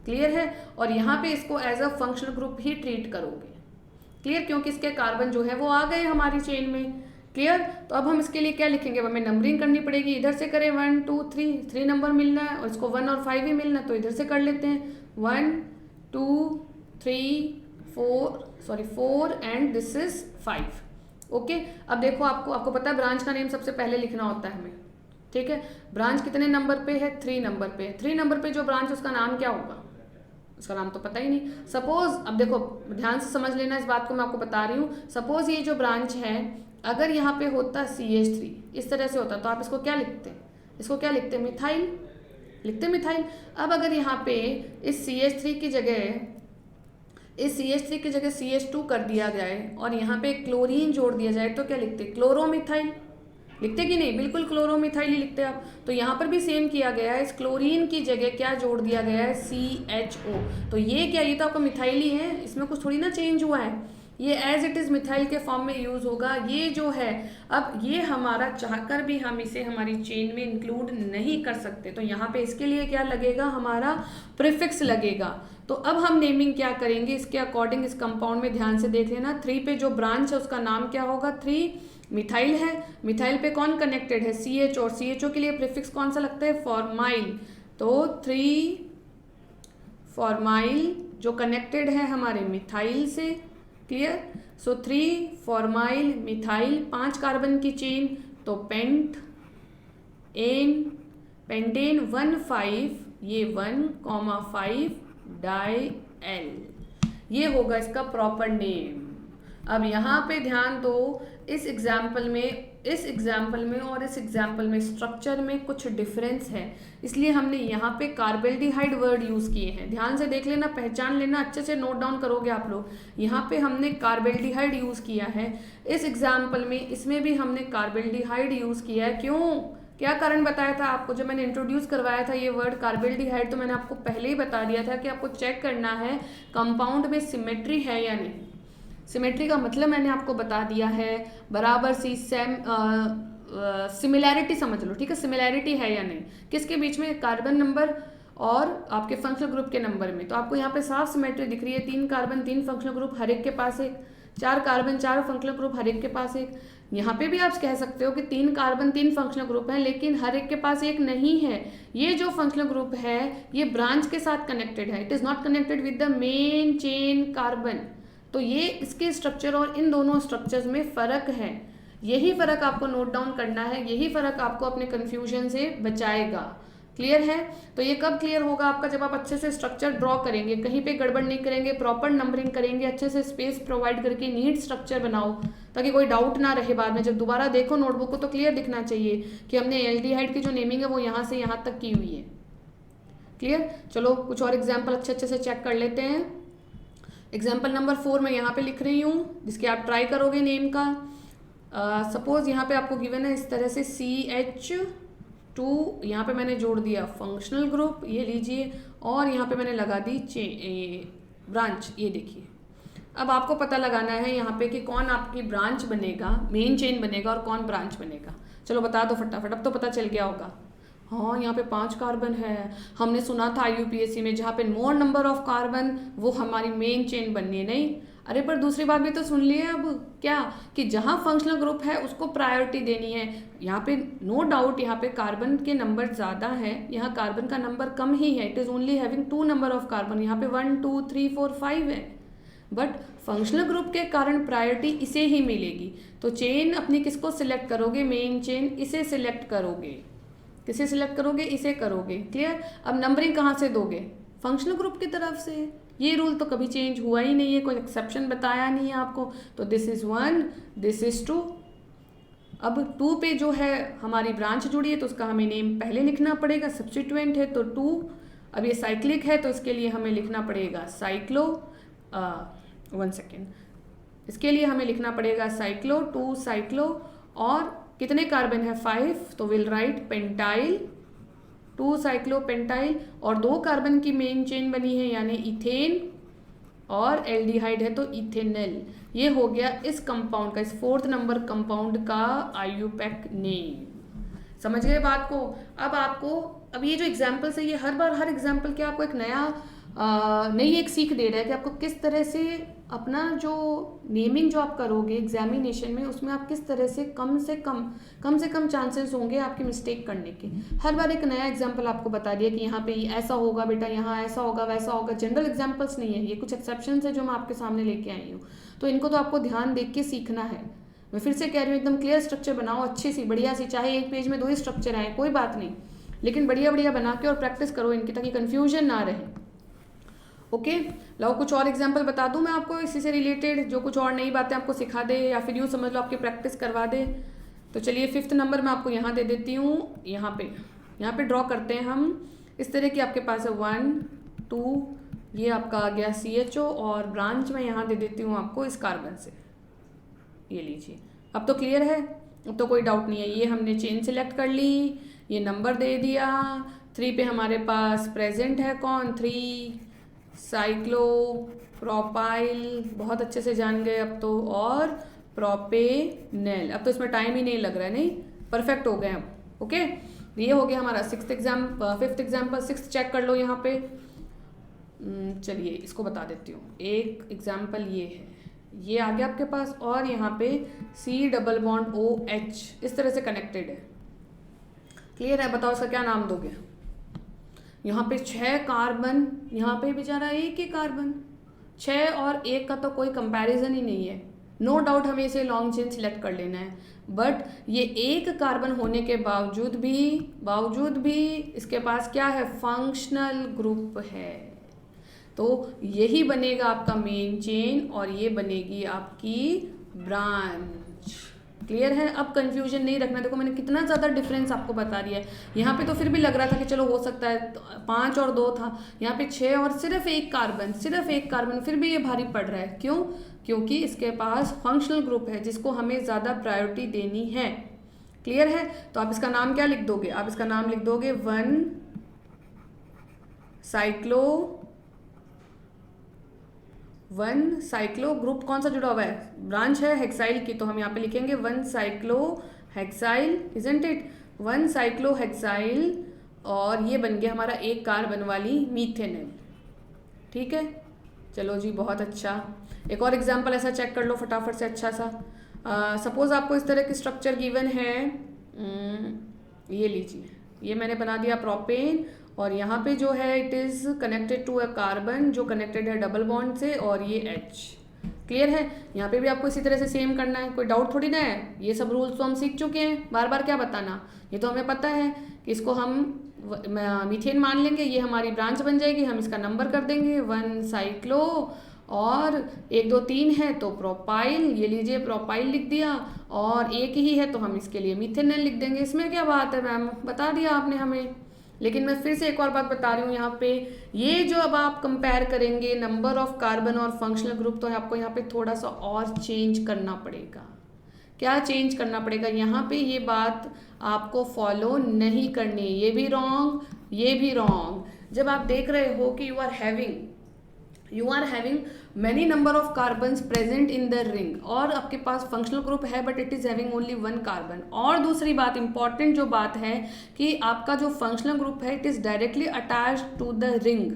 क्लियर है, और यहाँ पे इसको एज अ फंक्शनल ग्रुप ही ट्रीट करोगे, क्लियर, क्योंकि इसके कार्बन जो है वो आ गए हमारी चेन में, क्लियर। तो अब हम इसके लिए क्या लिखेंगे, अब हमें नंबरिंग करनी पड़ेगी, इधर से करें 1 2 3 नंबर मिलना है और इसको 1 और 5 ही मिलना है, तो इधर से कर लेते हैं 1 2 3 4 एंड दिस इज 5, ओके। अब देखो, आपको पता है ब्रांच का नेम सबसे पहले लिखना होता है हमें, ठीक है। ब्रांच कितने नंबर पे है, 3 नंबर पे है। 3 नंबर पे जो ब्रांच उसका नाम क्या होगा, उसका नाम तो पता ही नहीं। सपोज, अब देखो ध्यान से समझ लेना इस बात को, मैं आपको बता रही हूँ। सपोज ये जो ब्रांच है अगर यहाँ पे होता CH3 इस तरह से होता तो आप इसको क्या लिखते हैं, इसको क्या लिखते हैं, मिथाइल लिखते, मिथाइल। अब अगर यहाँ पे इस CH3 की जगह CH2 कर दिया जाए और यहाँ पे क्लोरीन जोड़ दिया जाए तो क्या लिखते, क्लोरोमिथाइल लिखते कि नहीं, बिल्कुल क्लोरोमिथाइल ही लिखते आप। तो यहाँ पर भी सेम किया गया है, इस क्लोरीन की जगह क्या जोड़ दिया गया है, CHO। तो ये क्या, ये तो आपका मिथाइल ही है, इसमें कुछ थोड़ी ना चेंज हुआ है, ये एज इट इज़ मिथाइल के फॉर्म में यूज़ होगा। ये जो है अब ये हमारा चाहकर भी हम इसे हमारी चेन में इंक्लूड नहीं कर सकते, तो यहाँ पे इसके लिए क्या लगेगा, हमारा प्रीफिक्स लगेगा। तो अब हम नेमिंग क्या करेंगे इसके अकॉर्डिंग, इस कंपाउंड में ध्यान से देख लेना। 3 पे जो ब्रांच है उसका नाम क्या होगा, 3 मिथाइल है, मिथाइल पे कौन कनेक्टेड है, CH, और CHO के लिए प्रीफिक्स कौन सा लगता है, फॉर्माइल। तो 3 फॉर्माइल जो कनेक्टेड है हमारे मिथाइल से, क्लियर। सो 3 फॉर्माइल मिथाइल, 5 कार्बन की चेन, तो पेंट एन पेंटेन 1 5, ये 1,5 डाई एल, ये होगा इसका प्रॉपर नेम। अब यहाँ पे ध्यान दो, इस एग्जाम्पल में और इस एग्जाम्पल में स्ट्रक्चर में कुछ डिफरेंस है, इसलिए हमने यहाँ पे कार्बेल्डिहाइड वर्ड यूज़ किए हैं। ध्यान से देख लेना, पहचान लेना, अच्छे से नोट डाउन करोगे आप लोग। यहाँ पे हमने कार्बेल्डिहाइड यूज़ किया है, इस एग्जाम्पल में इसमें भी हमने कार्बेल्डिहाइड यूज़ किया है। क्यों, क्या कारण बताया था आपको, जब मैंने इंट्रोड्यूस करवाया था ये वर्ड कार्बेल्डिहाइड, तो मैंने आपको पहले ही बता दिया था कि आपको चेक करना है कंपाउंड में सिमेट्री है या नहीं। सिमेट्री का मतलब मैंने आपको बता दिया है, बराबर सी सिमिलैरिटी समझ लो, ठीक है, सिमिलैरिटी है या नहीं किसके बीच में, कार्बन नंबर और आपके फंक्शनल ग्रुप के नंबर में। तो आपको यहाँ पे साफ सिमेट्री दिख रही है, 3 कार्बन 3 फंक्शनल ग्रुप हर एक के पास एक, 4 कार्बन 4 फंक्शनल ग्रुप हर एक के पास एक। यहाँ पे भी आप कह सकते हो कि 3 कार्बन 3 फंक्शनल ग्रुप हैं, लेकिन हर एक के पास एक नहीं है। ये जो फंक्शनल ग्रुप है ये ब्रांच के साथ कनेक्टेड है, it is not connected with the main chain carbon. तो ये इसके स्ट्रक्चर और इन दोनों स्ट्रक्चर्स में फ़र्क है, यही फ़र्क आपको नोट डाउन करना है, यही फ़र्क आपको अपने कन्फ्यूजन से बचाएगा, क्लियर है। तो ये कब क्लियर होगा आपका, जब आप अच्छे से स्ट्रक्चर ड्रॉ करेंगे, कहीं पे गड़बड़ नहीं करेंगे, प्रॉपर नंबरिंग करेंगे, अच्छे से स्पेस प्रोवाइड करके नीट स्ट्रक्चर बनाओ ताकि कोई डाउट ना रहे बाद में जब दोबारा देखो नोटबुक को, तो क्लियर दिखना चाहिए कि हमने एल्डिहाइड की जो नेमिंग है वो यहाँ से यहाँ तक की हुई है, क्लियर। चलो कुछ और एग्जाम्पल अच्छे से चेक कर लेते हैं। एग्जाम्पल नंबर 4 मैं यहाँ पे लिख रही हूँ, जिसके आप ट्राई करोगे नेम का। सपोज यहाँ पे आपको गिवन है इस तरह से CH2, यहाँ पे मैंने जोड़ दिया फंक्शनल ग्रुप, ये लीजिए, और यहाँ पे मैंने लगा दी ब्रांच, ये देखिए। अब आपको पता लगाना है यहाँ पे कि कौन आपकी ब्रांच बनेगा, मेन चेन बनेगा और कौन ब्रांच बनेगा। चलो बता दो फटाफट, अब तो पता चल गया होगा। हाँ, यहाँ पे 5 कार्बन है, हमने सुना था IUPAC में जहाँ पे मोर नंबर ऑफ कार्बन वो हमारी मेन चेन बननी है, नहीं अरे पर दूसरी बात भी तो सुन लिए अब, क्या कि जहाँ फंक्शनल ग्रुप है उसको प्रायोरिटी देनी है। यहाँ पे नो डाउट यहाँ पे कार्बन के नंबर ज़्यादा है, यहाँ कार्बन का नंबर कम ही है, it is only having 2 number of carbon, यहाँ पे 1 2 3 4 5 है, बट फंक्शनल ग्रुप के कारण प्रायोरिटी इसे ही मिलेगी। तो चेन अपनी किसको सिलेक्ट करोगे, मेन चेन इसे सिलेक्ट करोगे, किसे सिलेक्ट करोगे, इसे करोगे। क्लियर। अब नंबरिंग कहाँ से दोगे, फंक्शनल ग्रुप की तरफ से। ये रूल तो कभी चेंज हुआ ही नहीं है, कोई एक्सेप्शन बताया नहीं है आपको। तो दिस इज़ 1, दिस इज़ 2। अब 2 पे जो है हमारी ब्रांच जुड़ी है तो उसका हमें नेम पहले लिखना पड़ेगा, सब्स्टिट्यूएंट है तो 2। अब ये साइक्लिक है तो इसके लिए हमें लिखना पड़ेगा साइक्लो, 1 सेकेंड, इसके लिए हमें लिखना पड़ेगा साइक्लो, 2 साइक्लो, और कितने कार्बन है 5, तो विल राइट पेंटाइल, 2 साइक्लोपेंटाइल, और 2 कार्बन की मेन चेन बनी है यानी इथेन, और एल्डिहाइड है तो इथेनल। ये हो गया इस कंपाउंड का, इस 4th नंबर कंपाउंड का आईयूपैक नेम। समझ गए बात को। अब आपको, अब ये जो एग्जाम्पल्स है ये हर बार हर एग्जाम्पल के आपको एक नई एक सीख दे रहा है कि आपको किस तरह से अपना जो नेमिंग जो आप करोगे एग्जामिनेशन में, उसमें आप किस तरह से कम से कम चांसेस होंगे आपकी मिस्टेक करने के। हर बार एक नया एग्जाम्पल आपको बता दिया कि यहाँ पे ऐसा होगा बेटा, यहाँ ऐसा होगा, वैसा होगा। जनरल एग्जाम्पल्स नहीं है ये, कुछ एक्सेप्शंस है जो मैं आपके सामने लेके आई हूँ, तो इनको तो आपको ध्यान देख के सीखना है। मैं फिर से कह रही हूँ, एकदम क्लियर स्ट्रक्चर बनाओ, अच्छी सी बढ़िया सी, चाहे एक पेज में 2 ही स्ट्रक्चर आए कोई बात नहीं, लेकिन बढ़िया बढ़िया बना के और प्रैक्टिस करो इनकी, ताकि कन्फ्यूजन ना रहे। ओके लाओ कुछ और एग्जाम्पल बता दूं मैं आपको इसी से रिलेटेड, जो कुछ और नई बातें आपको सिखा दे, या फिर यूँ समझ लो आपकी प्रैक्टिस करवा दे। तो चलिए 5th नंबर मैं आपको यहाँ दे देती हूँ, यहाँ पे ड्रॉ करते हैं हम। इस तरह की आपके पास है 1 2, ये आपका आ गया CHO, और ब्रांच मैं यहाँ दे देती हूँ आपको इस कार्बन से, ये लीजिए। अब तो क्लियर है, अब तो कोई डाउट नहीं है। ये हमने चेन सिलेक्ट कर ली, ये नंबर दे दिया, 3 पे हमारे पास प्रेजेंट है कौन, 3 साइक्लो प्रोपाइल, बहुत अच्छे से जान गए अब तो, और प्रोपेनेल। अब तो इसमें टाइम ही नहीं लग रहा है, नहीं परफेक्ट हो गए हम। ओके ये हो गया हमारा 5th एग्जाम्पल। 6th चेक कर लो यहाँ पे। चलिए इसको बता देती हूँ। एक एग्जाम्पल ये है, ये आ गया आपके पास, और यहाँ पे C डबल बॉन्ड OH इस तरह से कनेक्टेड है। क्लियर है, बताओ इसका क्या नाम दोगे। यहाँ पे 6 कार्बन, यहाँ पे बेचारा 1 ही कार्बन, 6 और 1 का तो कोई कंपैरिजन ही नहीं है। नो डाउट हमें इसे लॉन्ग चेन सिलेक्ट कर लेना है, बट ये 1 कार्बन होने के बावजूद भी इसके पास क्या है, फंक्शनल ग्रुप है। तो यही बनेगा आपका मेन चेन, और ये बनेगी आपकी ब्रांच। क्लियर है, अब कंफ्यूजन नहीं रखना। देखो मैंने कितना ज़्यादा डिफरेंस आपको बता दिया है। यहाँ पे तो फिर भी लग रहा था कि चलो हो सकता है 5 और 2 था, यहाँ पे 6 और सिर्फ एक कार्बन, फिर भी ये भारी पड़ रहा है। क्यों, क्योंकि इसके पास फंक्शनल ग्रुप है जिसको हमें ज़्यादा प्रायोरिटी देनी है। क्लियर है, तो आप इसका नाम क्या लिख दोगे, आप इसका नाम लिख दोगे 1 साइक्लो ग्रुप। कौन सा जुड़ा हुआ है, ब्रांच है हेक्साइल की, तो हम यहाँ पे लिखेंगे 1 cyclo hexyl, isn't it, 1 cyclo hexyl, और ये बन गया हमारा 1 कार्बन वाली मीथेनल। ठीक है, चलो जी बहुत अच्छा। एक और एग्जांपल ऐसा चेक कर लो फटाफट से अच्छा सा। सपोज आपको इस तरह की स्ट्रक्चर गिवन है, ये लीजिए, ये मैंने बना दिया प्रोपेन, और यहाँ पे जो है it is connected to a carbon जो कनेक्टेड है डबल बॉन्ड से, और ये H। क्लियर है, यहाँ पे भी आपको इसी तरह से सेम करना है, कोई डाउट थोड़ी ना है। ये सब रूल्स तो हम सीख चुके हैं, बार बार क्या बताना, ये तो हमें पता है कि इसको हम मीथेन मान लेंगे, ये हमारी ब्रांच बन जाएगी, हम इसका नंबर कर देंगे 1 साइक्लो, और 1 2 3 है तो प्रोपाइल, ये लीजिए प्रोपाइल लिख दिया, और 1 ही है तो हम इसके लिए मीथेनल लिख देंगे। इसमें क्या बात है मैम, बता दिया आपने हमें। लेकिन मैं फिर से एक और बात बता रही हूँ, यहाँ पे ये जो अब आप कंपेयर करेंगे नंबर ऑफ कार्बन और फंक्शनल ग्रुप, तो आपको यहाँ पे थोड़ा सा और चेंज करना पड़ेगा। क्या चेंज करना पड़ेगा, यहाँ पे ये बात आपको फॉलो नहीं करनी, ये भी रॉन्ग। जब आप देख रहे हो कि you are having many number of carbons present in the ring, और आपके पास फंक्शनल ग्रुप है but it is having only 1 carbon. और दूसरी बात, इंपॉर्टेंट जो बात है कि आपका जो फंक्शनल ग्रुप है it is directly attached to the ring.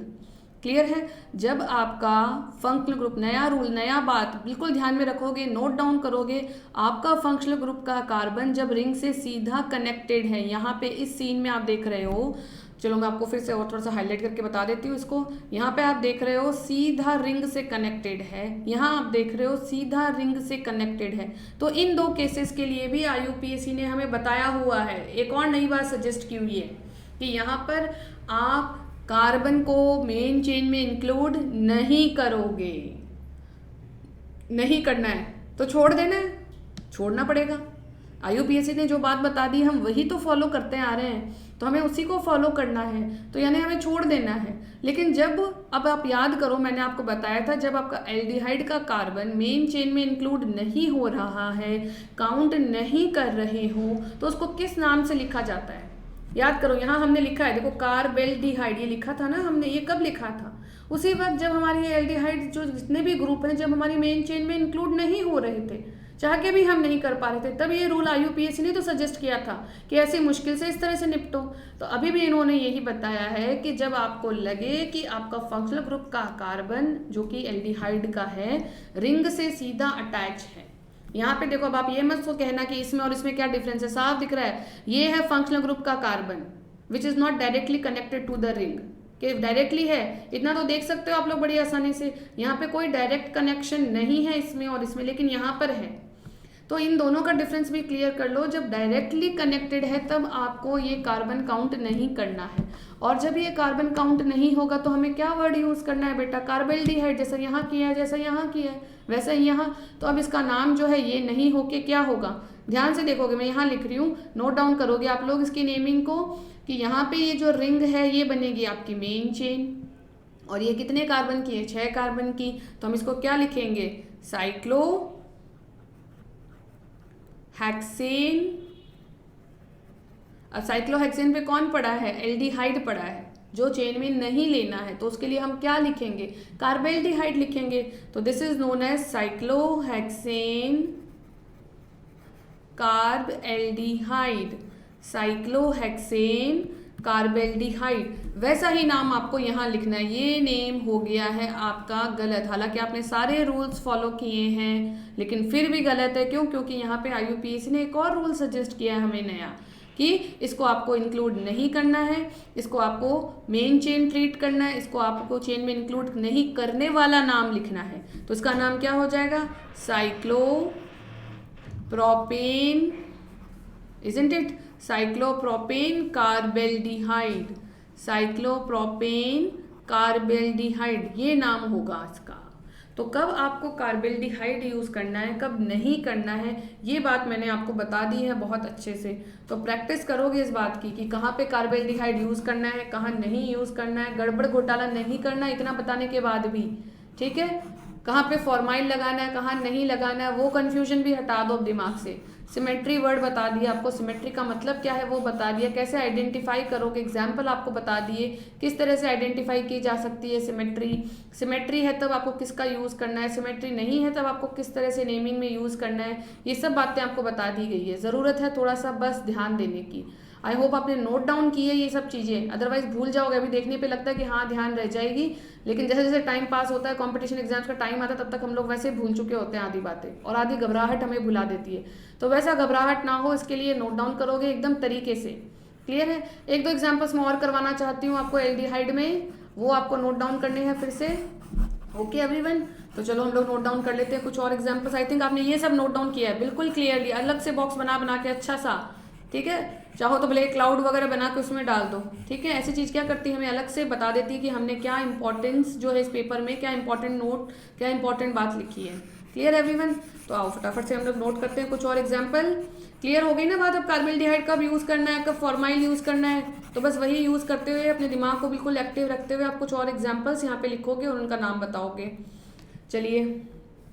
Clear है? जब आपका फंक्शनल ग्रुप, नया रूल, नया बात बिल्कुल ध्यान में रखोगे, नोट डाउन करोगे, आपका फंक्शनल ग्रुप का कार्बन जब रिंग से सीधा कनेक्टेड है, यहाँ पे इस सीन में आप देख रहे हो, चलो मैं आपको फिर से और थोड़ा सा हाईलाइट करके बता देती हूँ इसको। यहाँ पे आप देख रहे हो सीधा रिंग से कनेक्टेड है, यहाँ आप देख रहे हो सीधा रिंग से कनेक्टेड है। तो इन दो केसेस के लिए भी IUPAC ने हमें बताया हुआ है, एक और नई बात सजेस्ट की हुई है कि यहाँ पर आप कार्बन को मेन चेन में इंक्लूड नहीं करोगे, नहीं करना है तो छोड़ देना है, छोड़ना पड़ेगा। IUPAC ने जो बात बता दी हम वही तो फॉलो करते आ रहे हैं, तो हमें उसी को फॉलो करना है, तो यानी हमें छोड़ देना है। लेकिन जब, अब आप याद करो मैंने आपको बताया था, जब आपका एल्डिहाइड का कार्बन मेन चेन में इंक्लूड नहीं हो रहा है, काउंट नहीं कर रहे हो, तो उसको किस नाम से लिखा जाता है? याद करो, यहाँ हमने लिखा है, देखो कार्बेल्डिहाइड, ये लिखा था ना हमने, ये कब लिखा था? उसी वक्त जब हमारी एल्डिहाइड जो जितने भी ग्रुप हैं, जब हमारी मेन चेन में इंक्लूड नहीं हो रहे थे, चाह के भी हम नहीं कर पा रहे थे, तब ये रूल IUPAC ने तो सजेस्ट किया था कि ऐसी मुश्किल से इस तरह से निपटो। तो अभी भी इन्होंने यही बताया है कि जब आपको लगे कि आपका फंक्शनल ग्रुप का कार्बन जो कि एल्डिहाइड का है, रिंग से सीधा अटैच है। यहाँ पे देखो, अब आप ये मत कहना कि इसमें और इसमें क्या डिफरेंस है, साफ दिख रहा है, ये है फंक्शनल ग्रुप का carbon which is not directly connected to the ring, कि डायरेक्टली है, इतना तो देख सकते हो आप लोग बड़ी आसानी से। यहाँ पे कोई डायरेक्ट कनेक्शन नहीं है इसमें और इसमें, लेकिन यहाँ पर है। तो इन दोनों का डिफरेंस भी क्लियर कर लो। जब डायरेक्टली कनेक्टेड है तब आपको ये कार्बन काउंट नहीं करना है, और जब ये कार्बन काउंट नहीं होगा तो हमें क्या वर्ड यूज करना है बेटा? कार्बेल्डिहाइड। जैसा यहाँ किया है, जैसा यहाँ किया है, वैसा ही यहाँ। तो अब इसका नाम जो है ये नहीं होके क्या होगा? ध्यान से देखोगे, मैं यहाँ लिख रही हूँ, नोट डाउन करोगे आप लोग इसकी नेमिंग को, कि यहाँ पे ये जो रिंग है ये बनेगी आपकी मेन चेन, और ये कितने कार्बन की है? 6 कार्बन की। तो हम इसको क्या लिखेंगे? Cyclo hexane. अब साइक्लोहेक्सेन पे कौन पड़ा है? एल्डिहाइड पड़ा है, जो चेन में नहीं लेना है, तो उसके लिए हम क्या लिखेंगे? कार्बेल्डिहाइड लिखेंगे। तो this is known as cyclohexane carb aldehyde, cyclohexane carbaldehyde. वैसा ही नाम आपको यहाँ लिखना है। ये नेम हो गया है आपका गलत, हालांकि आपने सारे रूल्स फॉलो किए हैं, लेकिन फिर भी गलत है। क्यों? क्योंकि यहाँ पे IUPAC ने एक और रूल सजेस्ट किया है हमें नया, कि इसको आपको इंक्लूड नहीं करना है, इसको आपको मेन चेन ट्रीट करना है, इसको आपको चेन में इंक्लूड नहीं करने वाला नाम लिखना है। तो इसका नाम क्या हो जाएगा? Cyclopropane, isn't it? Cyclopropane carbaldehyde, cyclopropane carbaldehyde, ये नाम होगा इसका। तो कब आपको कार्बेल्डिहाइड यूज़ करना है, कब नहीं करना है, ये बात मैंने आपको बता दी है बहुत अच्छे से। तो प्रैक्टिस करोगे इस बात की कि कहाँ पे कार्बेल्डिहाइड यूज़ करना है, कहाँ नहीं यूज़ करना है, गड़बड़ घोटाला नहीं करना है इतना बताने के बाद भी, ठीक है? कहाँ पे फॉर्माइल लगाना है, कहाँ नहीं लगाना है, वो कन्फ्यूजन भी हटा दो दिमाग से। सिमेट्री वर्ड बता दिया आपको, सिमेट्री का मतलब क्या है वो बता दिया, कैसे आइडेंटिफाई करोगे एग्जाम्पल आपको बता दिए, किस तरह से आइडेंटिफाई की जा सकती है सिमेट्री। सिमेट्री है तब आपको किसका यूज़ करना है, सिमेट्री नहीं है तब आपको किस तरह से नेमिंग में यूज़ करना है, ये सब बातें आपको बता दी गई है। ज़रूरत है थोड़ा सा बस ध्यान देने की। आई होप आपने नोट डाउन की है ये सब चीज़ें, अदरवाइज भूल जाओगे। अभी देखने पे लगता है कि हाँ ध्यान रह जाएगी, लेकिन जैसे जैसे टाइम पास होता है, कंपटीशन एग्जाम्स का टाइम आता है, तब तक हम लोग वैसे भूल चुके होते हैं आधी बातें, और आधी घबराहट हमें भुला देती है। तो वैसा घबराहट ना हो इसके लिए नोट डाउन करोगे एकदम तरीके से। क्लियर है? एक दो एग्जाम्पल्स मैं और करवाना चाहती हूँ आपको एल्डिहाइड में, वो आपको नोट डाउन करने हैं फिर से। ओके एवरीवन, तो चलो हम लोग नोट डाउन कर लेते हैं कुछ और एग्जाम्पल्स। आई थिंक आपने ये सब नोट डाउन किया है बिल्कुल क्लियरली, अलग से बॉक्स बना बना के अच्छा सा, ठीक है? चाहो तो भले क्लाउड वगैरह बना के उसमें डाल दो, ठीक है? ऐसी चीज़ क्या करती है, हमें अलग से बता देती है कि हमने क्या इंपॉर्टेंस जो है इस पेपर में, क्या इंपॉर्टेंट नोट, क्या इंपॉर्टेंट बात लिखी है। Clear everyone? तो आओ फटाफट से हम लोग नोट करते हैं कुछ और एग्जाम्पल। क्लियर हो गई ना बात? अब कार्बेल्डिहाइड कब यूज़ करना है, कब फॉर्माइल यूज़ करना है, तो बस वही यूज़ करते हुए अपने दिमाग को बिल्कुल एक्टिव रखते हुए आप कुछ और एग्जाम्पल्स यहाँ पे लिखोगे और उनका नाम बताओगे। चलिए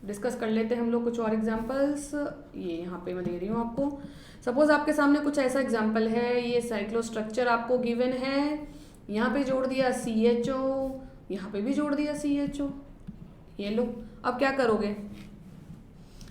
डिस्कस कर लेते हैं हम लोग कुछ और एग्जाम्पल्स। ये यहाँ पे मैं दे रही हूँ आपको। सपोज आपके सामने कुछ ऐसा एग्जाम्पल है, ये साइक्लो स्ट्रक्चर आपको गिवन है, यहाँ पे जोड़ दिया CHO, यहाँ पे भी जोड़ दिया CHO, ये लो। अब क्या करोगे?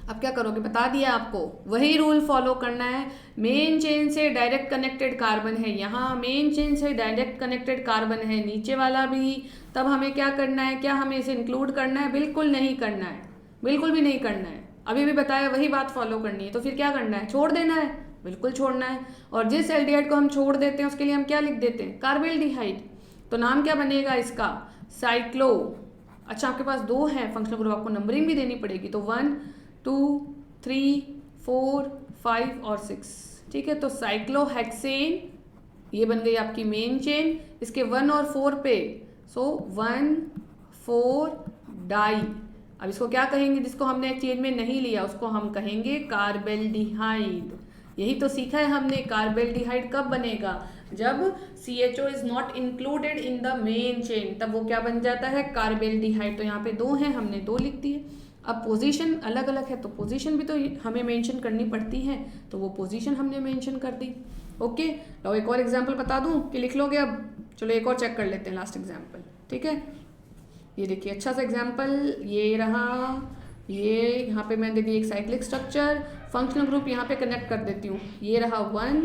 अब क्या करोगे, बता दिया आपको, वही रूल फॉलो करना है। मेन चेन से डायरेक्ट कनेक्टेड कार्बन है यहाँ, मेन चेन से डायरेक्ट कनेक्टेड कार्बन है नीचे वाला भी, तब हमें क्या करना है, क्या हमें इसे इंक्लूड करना है? बिल्कुल नहीं करना है, बिल्कुल भी नहीं करना है। अभी भी बताया वही बात फॉलो करनी है, तो फिर क्या करना है, छोड़ देना है, बिल्कुल छोड़ना है। और जिस एल्डिहाइड को हम छोड़ देते हैं उसके लिए हम क्या लिख देते हैं, कार्बेल्डिहाइड। तो नाम क्या बनेगा इसका, साइक्लो। अच्छा आपके पास 2 हैं फंक्शनल ग्रुप, आपको नंबरिंग भी देनी पड़ेगी, तो 1 2 3 4 5 और 6, ठीक है। तो साइक्लोहेक्सेन ये बन गई आपकी मेन चेन, इसके 1 और 4 पे, सो 1 4 डाई। अब इसको क्या कहेंगे, जिसको हमने चेन में नहीं लिया उसको हम कहेंगे कार्बेल्डिहाइड। यही तो सीखा है हमने, कार्बेल्डिहाइड कब बनेगा, जब CHO is not included in the main chain, तब वो क्या बन जाता है, कार्बेल्डिहाइड। तो यहाँ पे 2 हैं, हमने 2 लिख दिए। अब पोजीशन अलग अलग है तो पोजीशन भी तो हमें मेंशन करनी पड़ती है, तो वो पोजीशन हमने मेंशन कर दी। ओके, तो एक और एग्जांपल बता दूं कि लिख लोगे? अब चलो एक और चेक कर लेते हैं, लास्ट एग्जांपल, ठीक है। ये देखिए अच्छा सा एग्जांपल ये रहा, ये यहाँ पे मैंने दे दी एक साइक्लिक स्ट्रक्चर, फंक्शनल ग्रुप यहाँ पे कनेक्ट कर देती हूँ, ये रहा 1।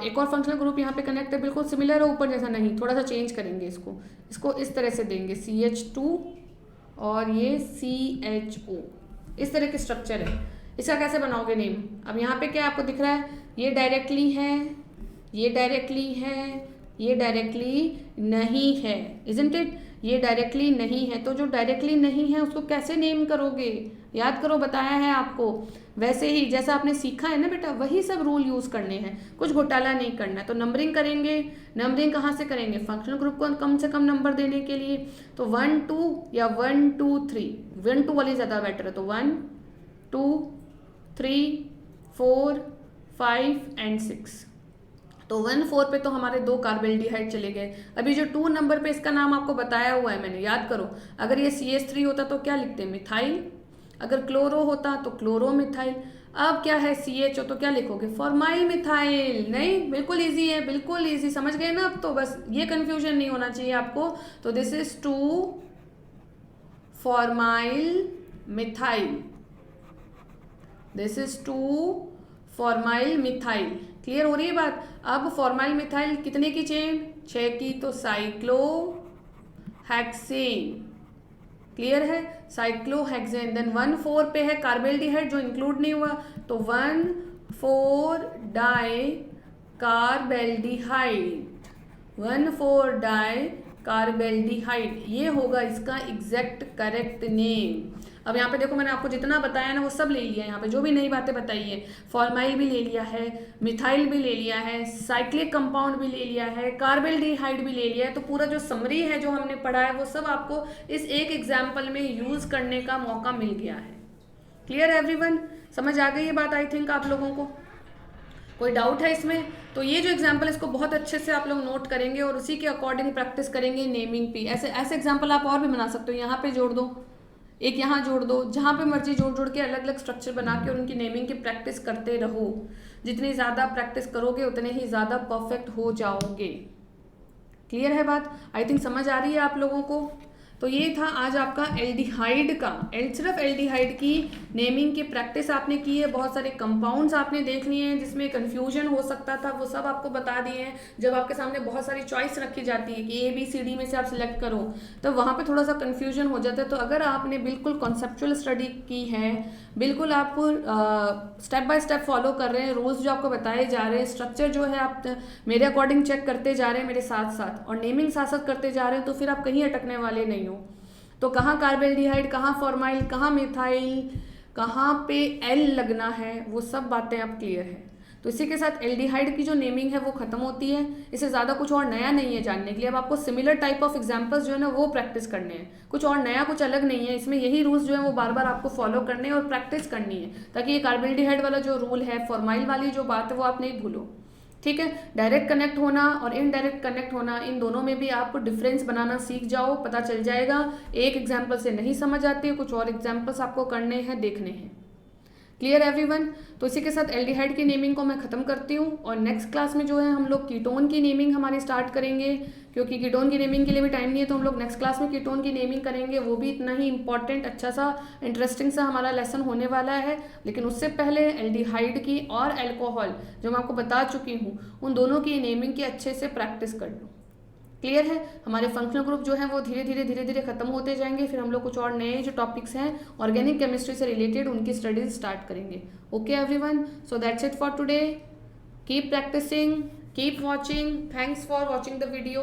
एक और फंक्शनल ग्रुप यहाँ पे कनेक्ट है, बिल्कुल सिमिलर है, ऊपर जैसा नहीं, थोड़ा सा चेंज करेंगे इसको इस तरह से देंगे, CH2 और ये CHO, इस तरह के स्ट्रक्चर है। इसका कैसे बनाओगे नेम? अब यहाँ पे क्या आपको दिख रहा है, ये डायरेक्टली है, ये डायरेक्टली है, ये डायरेक्टली नहीं है, इजंट इट? ये डायरेक्टली नहीं है, तो जो डायरेक्टली नहीं है उसको कैसे नेम करोगे? याद करो, बताया है आपको। वैसे ही जैसा आपने सीखा है ना बेटा, वही सब रूल यूज़ करने हैं, कुछ घोटाला नहीं करना है। तो नंबरिंग करेंगे, नंबरिंग कहाँ से करेंगे, फंक्शनल ग्रुप को कम से कम नंबर देने के लिए, तो 1 2 या 1 2 3, 1 2 वाली ज़्यादा बेटर है, तो 1 2 3 4 5 एंड 6। तो 1 4 पे तो हमारे 2 कार्बेल्डिहाइड चले गए। अभी जो 2 नंबर पे इसका नाम आपको बताया हुआ है मैंने, याद करो। अगर ये CH3 होता तो क्या लिखते हैं, मिथाइल। अगर क्लोरो होता तो क्लोरो मिथाइल। अब क्या है CHO, तो क्या लिखोगे, फॉर्माइल मिथाइल। नहीं, बिल्कुल इजी है, बिल्कुल इजी, समझ गए ना? अब तो बस ये कंफ्यूजन नहीं होना चाहिए आपको। तो this is 2 formyl methyl, this is 2 formyl methyl. Clear हो रही है बात? अब फॉर्माइल मिथाइल कितने की चेन, 6 की, तो साइक्लोहेक्सेन। क्लियर है, साइक्लोहेक्सेन। देन 1 4 पे है कार्बेल्डिहाइड जो इंक्लूड नहीं हुआ, तो 1 4 डाई कार्बेल्डिहाइड, 1 4 डाई कार्बेल्डिहाइड, ये होगा इसका एग्जैक्ट करेक्ट नेम। अब यहाँ पे देखो, मैंने आपको जितना बताया ना वो सब ले लिया है, यहाँ पे जो भी नई बातें बताई है, फॉर्माइल भी ले लिया है, मिथाइल भी ले लिया है, साइक्लिक कंपाउंड भी ले लिया है, कार्बेल्डिहाइड भी ले लिया है। तो पूरा जो समरी है जो हमने पढ़ा है वो सब आपको इस एक एग्जाम्पल में यूज करने का मौका मिल गया है। Clear everyone? समझ आ गई ये बात आई थिंक आप लोगों को? कोई डाउट है इसमें? तो ये जो एग्जाम्पल इसको बहुत अच्छे से आप लोग नोट करेंगे और उसी के अकॉर्डिंग प्रैक्टिस करेंगे नेमिंग पे। ऐसे ऐसे एग्जाम्पल आप और भी बना सकते हो, यहाँ पे जोड़ दो, एक यहाँ जोड़ दो, जहाँ पे मर्जी जोड़ जोड़ के अलग अलग स्ट्रक्चर बना के और उनकी नेमिंग की प्रैक्टिस करते रहो। जितनी ज़्यादा प्रैक्टिस करोगे उतने ही ज़्यादा परफेक्ट हो जाओगे। क्लियर है बात? आई थिंक समझ आ रही है आप लोगों को? तो ये था आज आपका एल्डिहाइड का, सिर्फ एल्डिहाइड की नेमिंग की प्रैक्टिस आपने की है। बहुत सारे कंपाउंड्स आपने देख लिए हैं जिसमें कंफ्यूजन हो सकता था, वो सब आपको बता दिए हैं। जब आपके सामने बहुत सारी चॉइस रखी जाती है कि ABCD में से आप सिलेक्ट करो, तो वहाँ पे थोड़ा सा कंफ्यूजन हो जाता है। तो अगर आपने बिल्कुल कॉन्सेप्चुअल स्टडी की है, बिल्कुल आप स्टेप बाय स्टेप फॉलो कर रहे हैं, रूल्स जो आपको बताए जा रहे हैं, स्ट्रक्चर जो है आप मेरे अकॉर्डिंग चेक करते जा रहे हैं मेरे साथ साथ, और नेमिंग साथ साथ करते जा रहे हैं, तो फिर आप कहीं अटकने वाले नहीं हो। तो कहाँ कार्बेल्डिहाइड, कहाँ फॉर्माइल, कहाँ मिथाइल, कहाँ पे L लगना है, वो सब बातें अब क्लियर है। तो इसी के साथ एल्डिहाइड की जो नेमिंग है वो खत्म होती है। इससे ज़्यादा कुछ और नया नहीं है जानने के लिए। अब आपको सिमिलर टाइप ऑफ एग्जांपल्स जो है ना वो प्रैक्टिस करने हैं, कुछ और नया कुछ अलग नहीं है इसमें। यही रूल्स जो है वो बार बार आपको फॉलो करने हैं और प्रैक्टिस करनी है, ताकि ये कार्बेल्डिहाइड वाला जो रूल है, फॉर्माइल वाली जो बात है वो आप नहीं भूलो। ठीक है, डायरेक्ट कनेक्ट होना और इनडायरेक्ट कनेक्ट होना, इन दोनों में भी आप डिफरेंस बनाना सीख जाओ, पता चल जाएगा। एक एग्जाम्पल से नहीं समझ आती है, कुछ और एग्जाम्पल्स आपको करने हैं, देखने हैं। Clear everyone. तो इसी के साथ एल्डिहाइड की नेमिंग को मैं ख़त्म करती हूँ और नेक्स्ट क्लास में जो है हम लोग कीटोन की नेमिंग हमारी स्टार्ट करेंगे, क्योंकि कीटोन की नेमिंग के लिए भी टाइम नहीं है, तो हम लोग नेक्स्ट क्लास में कीटोन की नेमिंग करेंगे। वो भी इतना ही इंपॉर्टेंट अच्छा सा इंटरेस्टिंग सा हमारा लेसन होने वाला है। लेकिन उससे पहले एल्डिहाइड की और अल्कोहल जो मैं आपको बता चुकी हूँ उन दोनों की नेमिंग की अच्छे से प्रैक्टिस कर लो। क्लियर है। हमारे फंक्शनल ग्रुप जो है वो धीरे धीरे खत्म होते जाएंगे, फिर हम लोग कुछ और नए जो टॉपिक्स हैं ऑर्गेनिक केमिस्ट्री से रिलेटेड उनकी स्टडीज स्टार्ट करेंगे। Okay everyone, so that's it for today. Keep practising, keep watching. Thanks for watching the video.